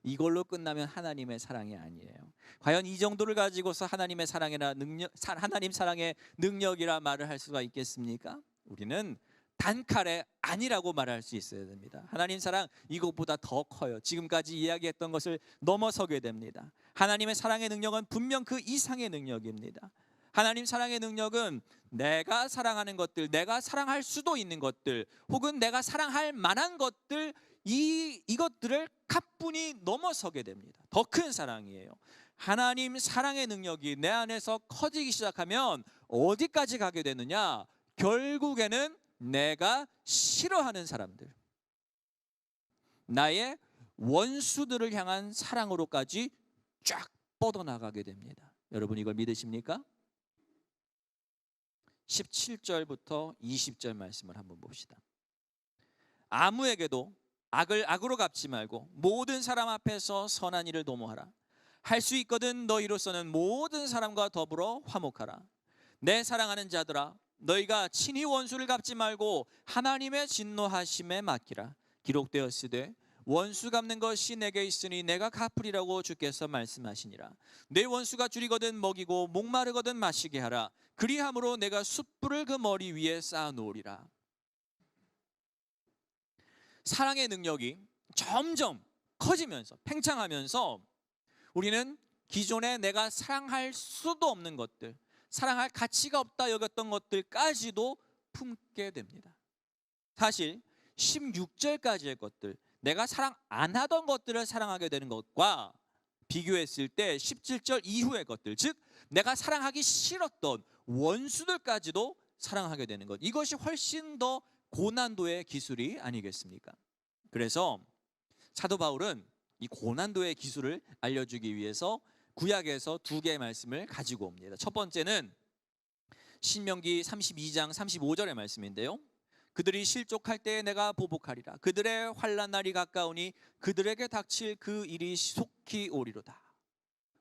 이걸로 끝나면 하나님의 사랑이 아니에요. 과연 이 정도를 가지고서 하나님의 사랑이나 하나님 사랑의 능력이라 말을 할 수가 있겠습니까? 우리는 단칼에 아니라고 말할 수 있어야 됩니다. 하나님 사랑 이것보다 더 커요. 지금까지 이야기했던 것을 넘어서게 됩니다. 하나님의 사랑의 능력은 분명 그 이상의 능력입니다. 하나님 사랑의 능력은 내가 사랑하는 것들, 내가 사랑할 수도 있는 것들, 혹은 내가 사랑할 만한 것들, 이것들을 가뿐히 넘어서게 됩니다. 더 큰 사랑이에요. 하나님 사랑의 능력이 내 안에서 커지기 시작하면 어디까지 가게 되느냐? 결국에는 내가 싫어하는 사람들, 나의 원수들을 향한 사랑으로까지 쫙 뻗어나가게 됩니다. 여러분 이걸 믿으십니까? 17절부터 20절 말씀을 한번 봅시다. 아무에게도 악을 악으로 갚지 말고 모든 사람 앞에서 선한 일을 도모하라. 할 수 있거든 너희로서는 모든 사람과 더불어 화목하라. 내 사랑하는 자들아, 너희가 친히 원수를 갚지 말고 하나님의 진노하심에 맡기라. 기록되었으되 원수 갚는 것이 내게 있으니 내가 갚으리라고 주께서 말씀하시니라. 내 원수가 줄이거든 먹이고 목마르거든 마시게 하라. 그리함으로 내가 숯불을 그 머리 위에 쌓아놓으리라. 사랑의 능력이 점점 커지면서 팽창하면서 우리는 기존에 내가 사랑할 수도 없는 것들, 사랑할 가치가 없다 여겼던 것들까지도 품게 됩니다. 사실 16절까지의 것들, 내가 사랑 안 하던 것들을 사랑하게 되는 것과 비교했을 때 17절 이후의 것들, 즉 내가 사랑하기 싫었던 원수들까지도 사랑하게 되는 것, 이것이 훨씬 더 고난도의 기술이 아니겠습니까? 그래서 사도 바울은 이 고난도의 기술을 알려주기 위해서 구약에서 두 개의 말씀을 가지고 옵니다. 첫 번째는 신명기 32장 35절의 말씀인데요, 그들이 실족할 때에 내가 보복하리라. 그들의 환난 날이 가까우니 그들에게 닥칠 그 일이 속히 오리로다.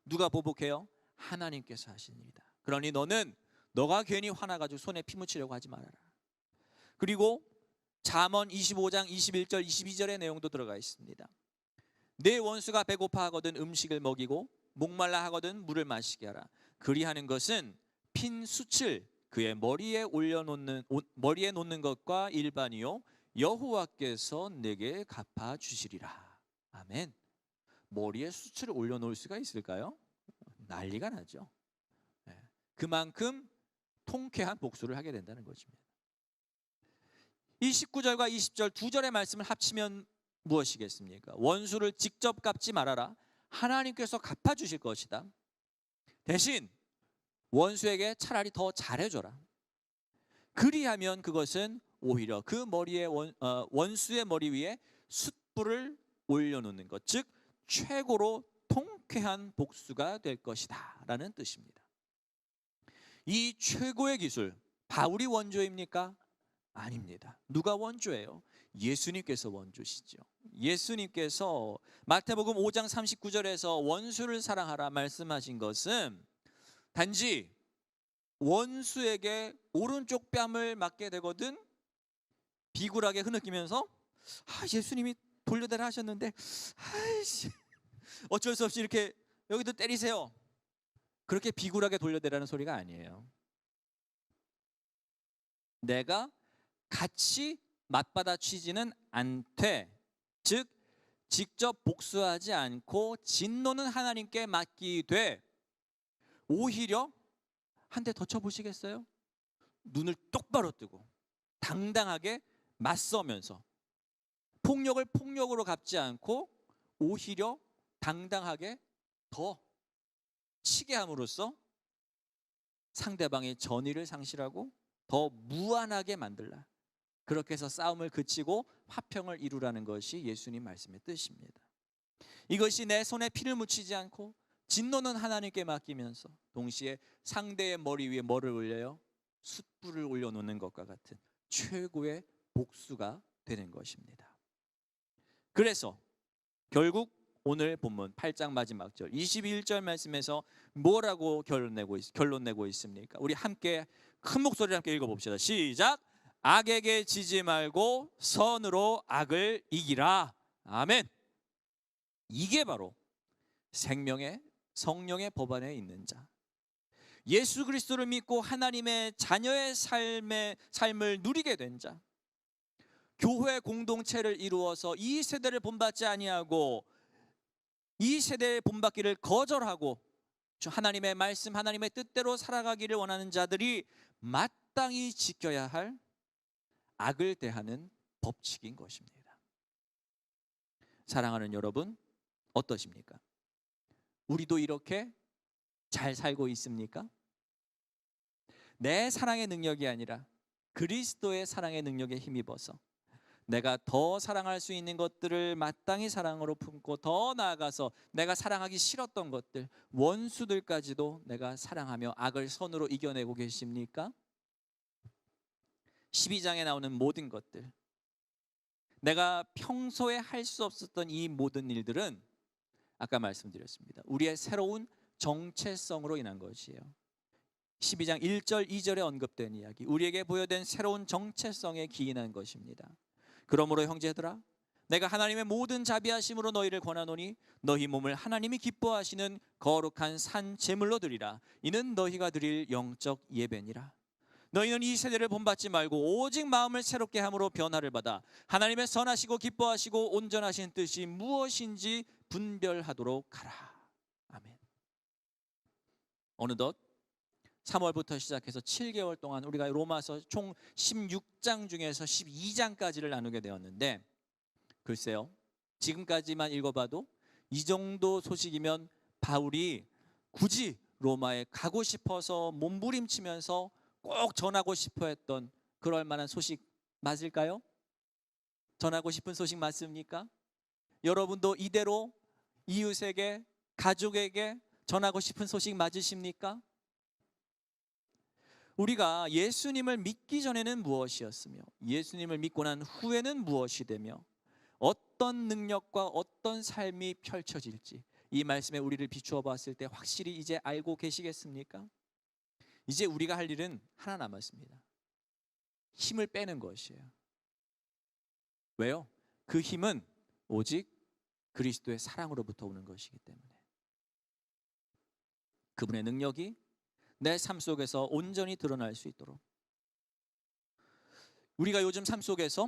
누가 보복해요? 하나님께서 하신 일이다. 그러니 너가 괜히 화나가지고 손에 피 묻히려고 하지 말아라. 그리고 잠언 25장 21절 22절의 내용도 들어가 있습니다. 내 원수가 배고파 하거든 음식을 먹이고 목말라 하거든 물을 마시게 하라. 그리하는 것은 핀 숯을 그의 머리에 놓는 것과 일반이요 여호와께서 내게 갚아 주시리라. 아멘. 머리에 수치를 올려놓을 수가 있을까요? 난리가 나죠. 그만큼 통쾌한 복수를 하게 된다는 것입니다. 이 19절과 20절 두 절의 말씀을 합치면 무엇이겠습니까? 원수를 직접 갚지 말아라. 하나님께서 갚아주실 것이다. 대신 원수에게 차라리 더 잘해줘라. 그리하면 그것은 오히려 그 머리에 원수의 머리 위에 숯불을 올려놓는 것, 즉 최고로 통쾌한 복수가 될 것이다 라는 뜻입니다. 이 최고의 기술, 바울이 원조입니까? 아닙니다. 누가 원조예요? 예수님께서 원조시죠. 예수님께서 마태복음 5장 39절에서 원수를 사랑하라 말씀하신 것은 단지 원수에게 오른쪽 뺨을 맞게 되거든 비굴하게 흐느끼면서 예수님이 돌려대라 하셨는데 어쩔 수 없이 이렇게 여기도 때리세요. 그렇게 비굴하게 돌려대라는 소리가 아니에요. 내가 같이 맞받아치지는 않되, 즉 직접 복수하지 않고 진노는 하나님께 맡기되 오히려 한 대 더 쳐보시겠어요? 눈을 똑바로 뜨고 당당하게 맞서면서 폭력을 폭력으로 갚지 않고 오히려 당당하게 더 치게 함으로써 상대방의 전의를 상실하고 더 무한하게 만들라. 그렇게 해서 싸움을 그치고 화평을 이루라는 것이 예수님 말씀의 뜻입니다. 이것이 내 손에 피를 묻히지 않고 진노는 하나님께 맡기면서 동시에 상대의 머리 위에 뭐를 올려요? 숯불을 올려놓는 것과 같은 최고의 복수가 되는 것입니다. 그래서 결국 오늘 본문 8장 마지막 절 21절 말씀에서 뭐라고 결론 내고 있습니까? 우리 함께 큰 목소리로 함께 읽어봅시다. 시작. 악에게 지지 말고 선으로 악을 이기라. 아멘. 이게 바로 생명의 성령의 법안에 있는 자, 예수 그리스도를 믿고 하나님의 자녀의 삶을 누리게 된 자, 교회 공동체를 이루어서 이 세대를 본받지 아니하고 이 세대의 본받기를 거절하고 하나님의 말씀, 하나님의 뜻대로 살아가기를 원하는 자들이 마땅히 지켜야 할 악을 대하는 법칙인 것입니다. 사랑하는 여러분, 어떠십니까? 우리도 이렇게 잘 살고 있습니까? 내 사랑의 능력이 아니라 그리스도의 사랑의 능력에 힘입어서 내가 더 사랑할 수 있는 것들을 마땅히 사랑으로 품고 더 나아가서 내가 사랑하기 싫었던 것들, 원수들까지도 내가 사랑하며 악을 선으로 이겨내고 계십니까? 12장에 나오는 모든 것들, 내가 평소에 할 수 없었던 이 모든 일들은 아까 말씀드렸습니다. 우리의 새로운 정체성으로 인한 것이에요. 12장 1절 2절에 언급된 이야기, 우리에게 보여된 새로운 정체성에 기인한 것입니다. 그러므로 형제들아, 내가 하나님의 모든 자비하심으로 너희를 권하노니 너희 몸을 하나님이 기뻐하시는 거룩한 산 제물로 드리라. 이는 너희가 드릴 영적 예배니라. 너희는 이 세대를 본받지 말고 오직 마음을 새롭게 함으로 변화를 받아 하나님의 선하시고 기뻐하시고 온전하신 뜻이 무엇인지 분별하도록 하라. 아멘. 어느덧 3월부터 시작해서 7개월 동안 우리가 로마서 총 16장 중에서 12장까지를 나누게 되었는데, 글쎄요, 지금까지만 읽어봐도 이 정도 소식이면 바울이 굳이 로마에 가고 싶어서 몸부림치면서 꼭 전하고 싶어 했던 그럴 만한 소식 맞을까요? 전하고 싶은 소식 맞습니까? 여러분도 이대로 이웃에게, 가족에게 전하고 싶은 소식 맞으십니까? 우리가 예수님을 믿기 전에는 무엇이었으며 예수님을 믿고 난 후에는 무엇이 되며 어떤 능력과 어떤 삶이 펼쳐질지 이 말씀에 우리를 비추어 봤을 때 확실히 이제 알고 계시겠습니까? 이제 우리가 할 일은 하나 남았습니다. 힘을 빼는 것이에요. 왜요? 그 힘은 오직 그리스도의 사랑으로부터 오는 것이기 때문에 그분의 능력이 내 삶 속에서 온전히 드러날 수 있도록, 우리가 요즘 삶 속에서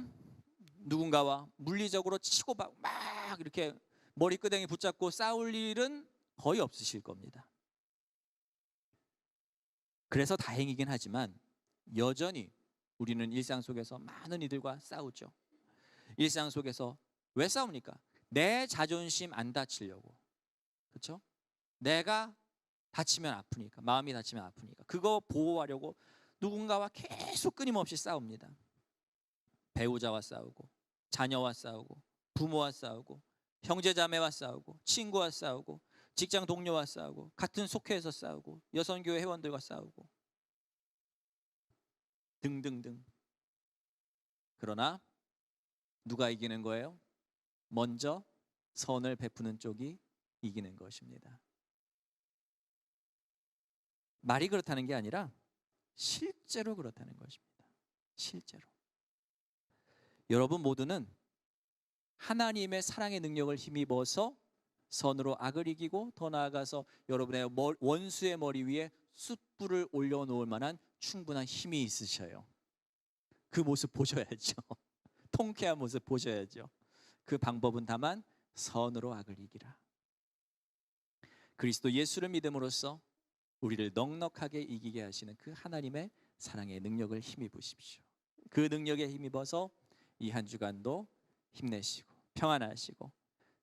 누군가와 물리적으로 치고받고 막 이렇게 머리끄댕이 붙잡고 싸울 일은 거의 없으실 겁니다. 그래서 다행이긴 하지만 여전히 우리는 일상 속에서 많은 이들과 싸우죠. 일상 속에서 왜 싸웁니까? 내 자존심 안 다치려고. 그렇죠? 내가 다치면 아프니까, 마음이 다치면 아프니까 그거 보호하려고 누군가와 계속 끊임없이 싸웁니다. 배우자와 싸우고, 자녀와 싸우고, 부모와 싸우고, 형제자매와 싸우고, 친구와 싸우고, 직장 동료와 싸우고, 같은 속회에서 싸우고, 여선교회 회원들과 싸우고 등등등. 그러나 누가 이기는 거예요? 먼저 선을 베푸는 쪽이 이기는 것입니다. 말이 그렇다는 게 아니라 실제로 그렇다는 것입니다. 실제로. 여러분 모두는 하나님의 사랑의 능력을 힘입어서 선으로 악을 이기고, 더 나아가서 여러분의 원수의 머리 위에 숯불을 올려놓을 만한 충분한 힘이 있으셔요. 그 모습 보셔야죠. 통쾌한 모습 보셔야죠. 그 방법은 다만 선으로 악을 이기라. 그리스도 예수를 믿음으로써 우리를 넉넉하게 이기게 하시는 그 하나님의 사랑의 능력을 힘입으십시오. 그 능력에 힘입어서 이 한 주간도 힘내시고 평안하시고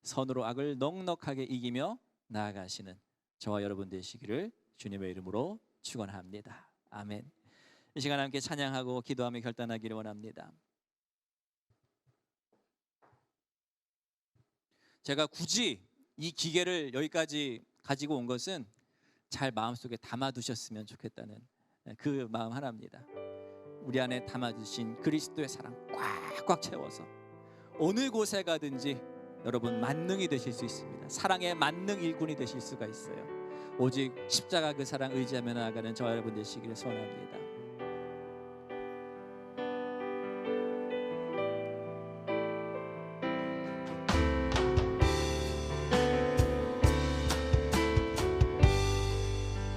선으로 악을 넉넉하게 이기며 나아가시는 저와 여러분 되시기를 주님의 이름으로 축원합니다. 아멘. 이 시간 함께 찬양하고 기도하며 결단하기를 원합니다. 제가 굳이 이 기계를 여기까지 가지고 온 것은 잘 마음속에 담아두셨으면 좋겠다는 그 마음 하나입니다. 우리 안에 담아두신 그리스도의 사랑 꽉꽉 채워서 어느 곳에 가든지 여러분 만능이 되실 수 있습니다. 사랑의 만능 일꾼이 되실 수가 있어요. 오직 십자가 그 사랑 의지하며 나아가는 저와 여러분 되시기를 소원합니다.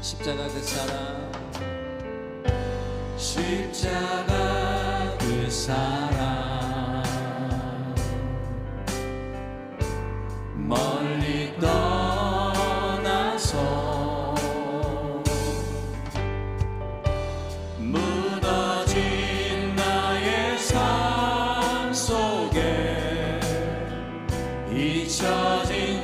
십자가 그 사랑, 십자가 그 사랑, 멀리 떠나서 무너진 나의 삶 속에 잊혀진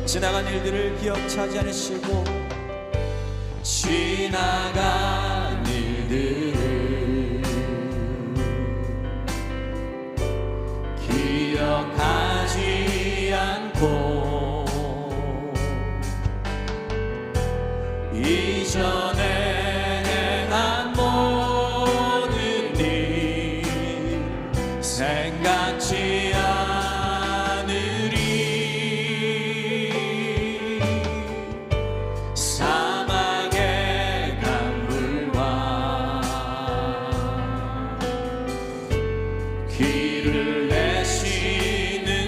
지나간 일들을 기억하지 않으시고 지나간 일들을 기억하지 않고 이전에 행한 모든 일 생각지 않으리. 사막의 강물과 길을 내시는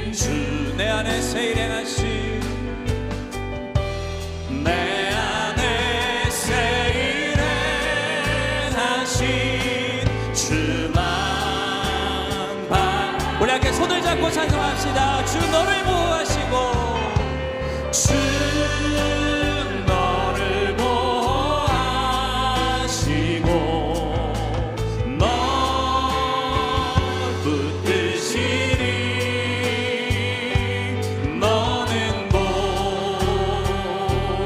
합시다. 주 너를 보호하시고 주 너를 보호하시고 널 붙드시리. 너는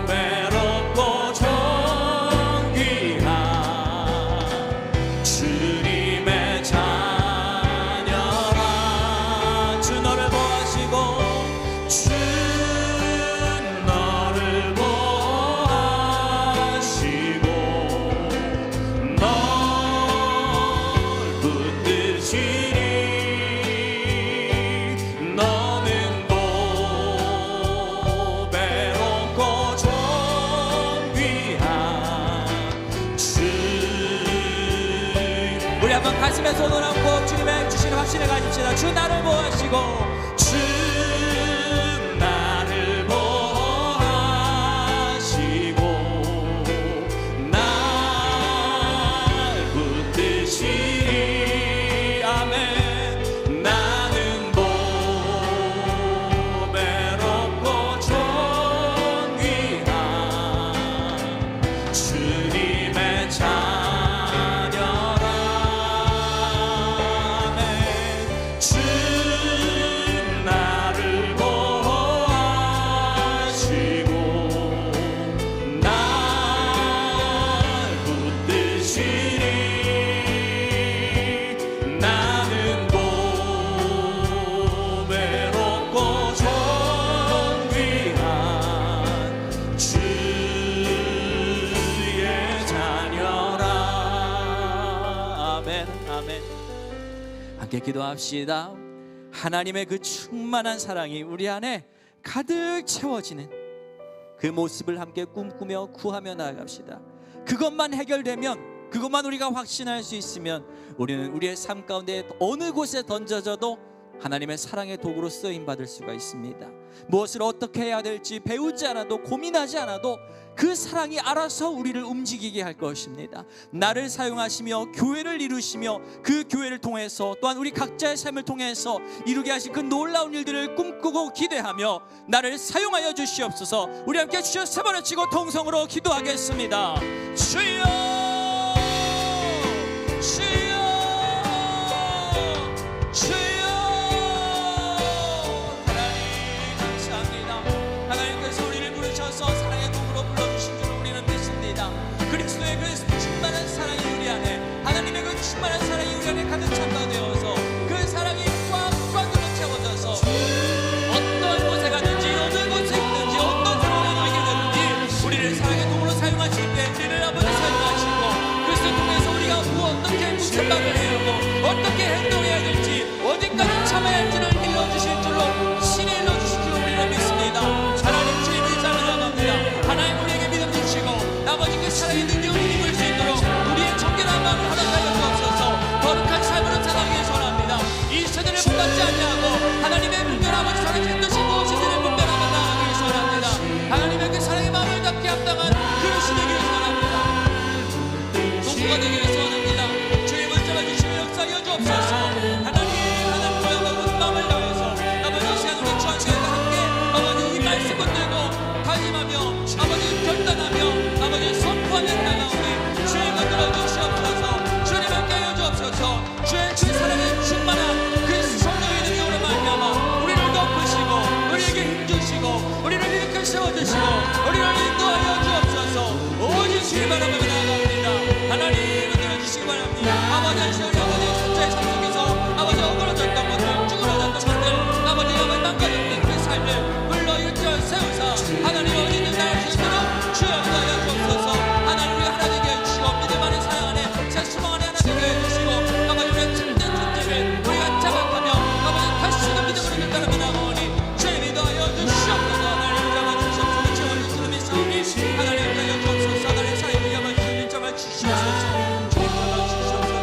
보배롭고 존귀한 주님의 자녀라. 주 너를 보호하시고 주 너를 보호하시고 널 붙드시리. 너는 보배롭고 존귀한 주. 우리 한번 가슴에 손을 얹고 주님의 주시는 확신을 가집시다. 주 나를 보호하시고 주 나를 보호하시고 날 붙드시리. 아멘. 나는 보배롭고 존귀한 주님의 자녀라. 아멘. 주 나를 보호하시고 날 붙드시리. 나는 보배롭고 존귀한 주의 자녀라. 아멘. 아멘. 함께 기도합시다. 하나님의 그 충만한 사랑이 우리 안에 가득 채워지는 그 모습을 함께 꿈꾸며 구하며 나아갑시다. 그것만 해결되면, 그것만 우리가 확신할 수 있으면 우리는 우리의 삶 가운데 어느 곳에 던져져도 하나님의 사랑의 도구로 쓰임받을 수가 있습니다. 무엇을 어떻게 해야 될지 배우지 않아도, 고민하지 않아도 그 사랑이 알아서 우리를 움직이게 할 것입니다. 나를 사용하시며 교회를 이루시며 그 교회를 통해서 또한 우리 각자의 삶을 통해서 이루게 하신 그 놀라운 일들을 꿈꾸고 기대하며 나를 사용하여 주시옵소서. 우리 함께 주여 세 번을 치고 통성으로 기도하겠습니다. 주여 주여 주여. 하나님 감사합니다. 하나님께서 우리를 부르셔서 사랑의 도구로 불러주신 줄 우리는 믿습니다. 그리스도의 그 충만한 사랑이 우리 안에, 하나님의 그 충만한 사랑이 우리 안에 가득 참가되어서 그 사랑이 꽉꽉 채워져서 어떤 곳에 가든지 어느 곳에 있든지 어떤 상황에 놓이게 되든지 우리를 사랑의 도구로 사용하실 때 우리를 아버지 사용하시고 그것을 통해서 우리가 어떻게 무슨 말을 해야 하고 어떻게 행동해야 될지 어디까지 참아야 할지를 일러주실 줄로 신이 일러주실 줄로 우리는 믿습니다. 하나님 주님의 삶을 나갑니다. 하나님 우리에게 믿음 주시고 아버지 그 사랑의 능력을 입을 수 있도록 우리의 정결한 마음을 허락하여 주옵소서. 거룩한 삶으로 살아가기 원합니다. 이 세대를 분받지 않냐고 하나님의 분별 아버지 사랑의 뜻이 무엇인지를 분별하며 나아가기 원합니다. 하나님의 그 사랑의 마음을 닿게 합당한 그릇이 되기 원합니다. 도구가 되기 원합니다. 주의 문자가 주시며 역사하여 주옵소서. 하나님 모여먹은 마음을 다해서 아버지 이 시간 우리 전교회가 함께 아버지 이 말씀 붙들고 다짐하며 아버지 결단하며 아버지 선포하는 나가오니 주의 만들어 주시옵소서. 주님 함께 하여 주옵소서. 주의 그 사랑의 충만한 그 성령의 능력으로 말미암아 우리를 덮으시고 우리에게 힘주시고 우리를 일으켜 세워주시고 우리를 인도하여 주옵소서. 오직 주의 바라보며 나아갑니다. 하나님 은혜를 주시기 바랍니다. 아버지 하시오니 아버지 각자의 삶 속에서 아버지 억울해졌던 것들, 쭈그러졌던 것들, 아버지 망가졌던 그 삶을 불러일으켜 세우사 하나님 어디 있는 나를 주시도록 주여 인도하여 주옵소서. 하나님 우리 하나 되게 해주시고 믿음 안에 사랑 안에 새 수망 안에 하나 되게 해주시고 아버지 우리의 참된 존재를 우리가 자각하며 아버지 다시는 믿음으로 결단하며 나가오니 주의 믿어하여 주시옵소서. 하나님 잡아주시옵소서. 지원주시는 믿사오니 하나님 인도하여 주옵소서. 하나님 사랑을 잡아주시는 잡아주시옵소서. 주님 잡아주시옵소서.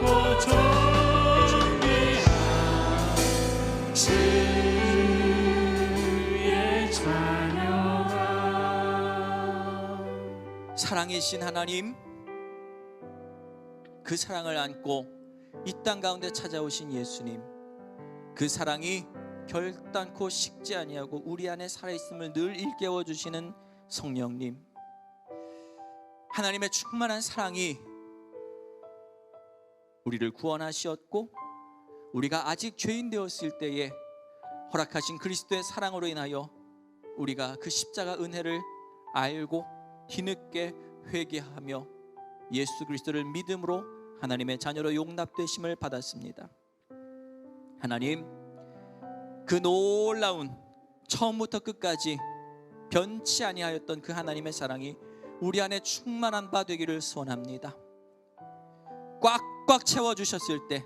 먼저 사랑이신 하나님, 그 사랑을 안고 이 땅 가운데 찾아오신 예수님, 그 사랑이 결단코 식지 아니하고 우리 안에 살아있음을 늘 일깨워 주시는 성령님, 하나님의 충만한 사랑이 우리를 구원하셨고 우리가 아직 죄인 되었을 때에 허락하신 그리스도의 사랑으로 인하여 우리가 그 십자가 은혜를 알고 뒤늦게 회개하며 예수 그리스도를 믿음으로 하나님의 자녀로 용납되심을 받았습니다. 하나님, 그 놀라운 처음부터 끝까지 변치 아니하였던 그 하나님의 사랑이 우리 안에 충만한 바 되기를 소원합니다. 꽉꽉 채워주셨을 때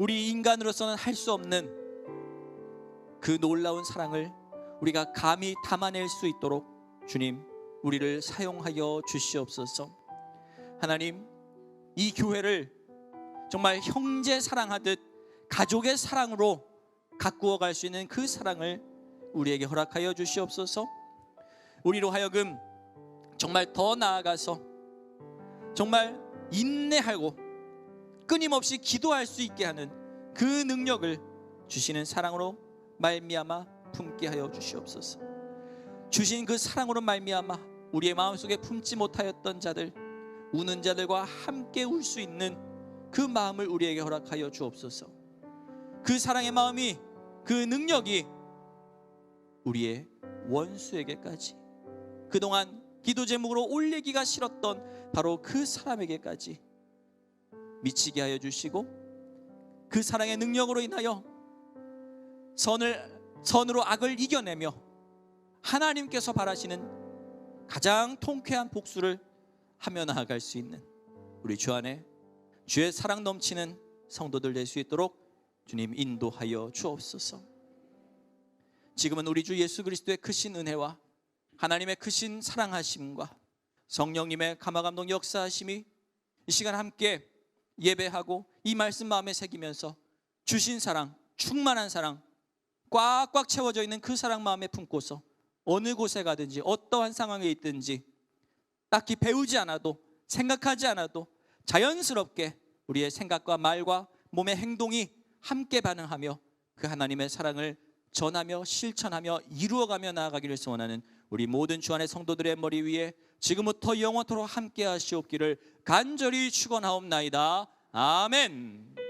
우리 인간으로서는 할 수 없는 그 놀라운 사랑을 우리가 감히 담아낼 수 있도록 주님, 우리를 사용하여 주시옵소서. 하나님, 이 교회를 정말 형제 사랑하듯 가족의 사랑으로 가꾸어 갈 수 있는 그 사랑을 우리에게 허락하여 주시옵소서. 우리로 하여금 정말 더 나아가서 정말 인내하고 끊임없이 기도할 수 있게 하는 그 능력을 주시는 사랑으로 말미암아 품게 하여 주시옵소서. 주신 그 사랑으로 말미암아 우리의 마음속에 품지 못하였던 자들, 우는 자들과 함께 울 수 있는 그 마음을 우리에게 허락하여 주옵소서. 그 사랑의 마음이, 그 능력이 우리의 원수에게까지, 그동안 기도 제목으로 올리기가 싫었던 바로 그 사람에게까지 미치게 하여 주시고, 그 사랑의 능력으로 인하여 선으로 악을 이겨내며 하나님께서 바라시는 가장 통쾌한 복수를 하며 나아갈 수 있는 우리 주 안에 주의 사랑 넘치는 성도들 될 수 있도록 주님 인도하여 주옵소서. 지금은 우리 주 예수 그리스도의 크신 은혜와 하나님의 크신 사랑하심과 성령님의 감화감동 역사하심이 이 시간 함께 예배하고 이 말씀 마음에 새기면서 주신 사랑, 충만한 사랑, 꽉꽉 채워져 있는 그 사랑 마음에 품고서 어느 곳에 가든지 어떠한 상황에 있든지 딱히 배우지 않아도, 생각하지 않아도 자연스럽게 우리의 생각과 말과 몸의 행동이 함께 반응하며 그 하나님의 사랑을 전하며 실천하며 이루어가며 나아가기를 소원하는 우리 모든 주 안의 성도들의 머리 위에 지금부터 영원토록 함께 하시옵기를 간절히 축원하옵나이다. 아멘.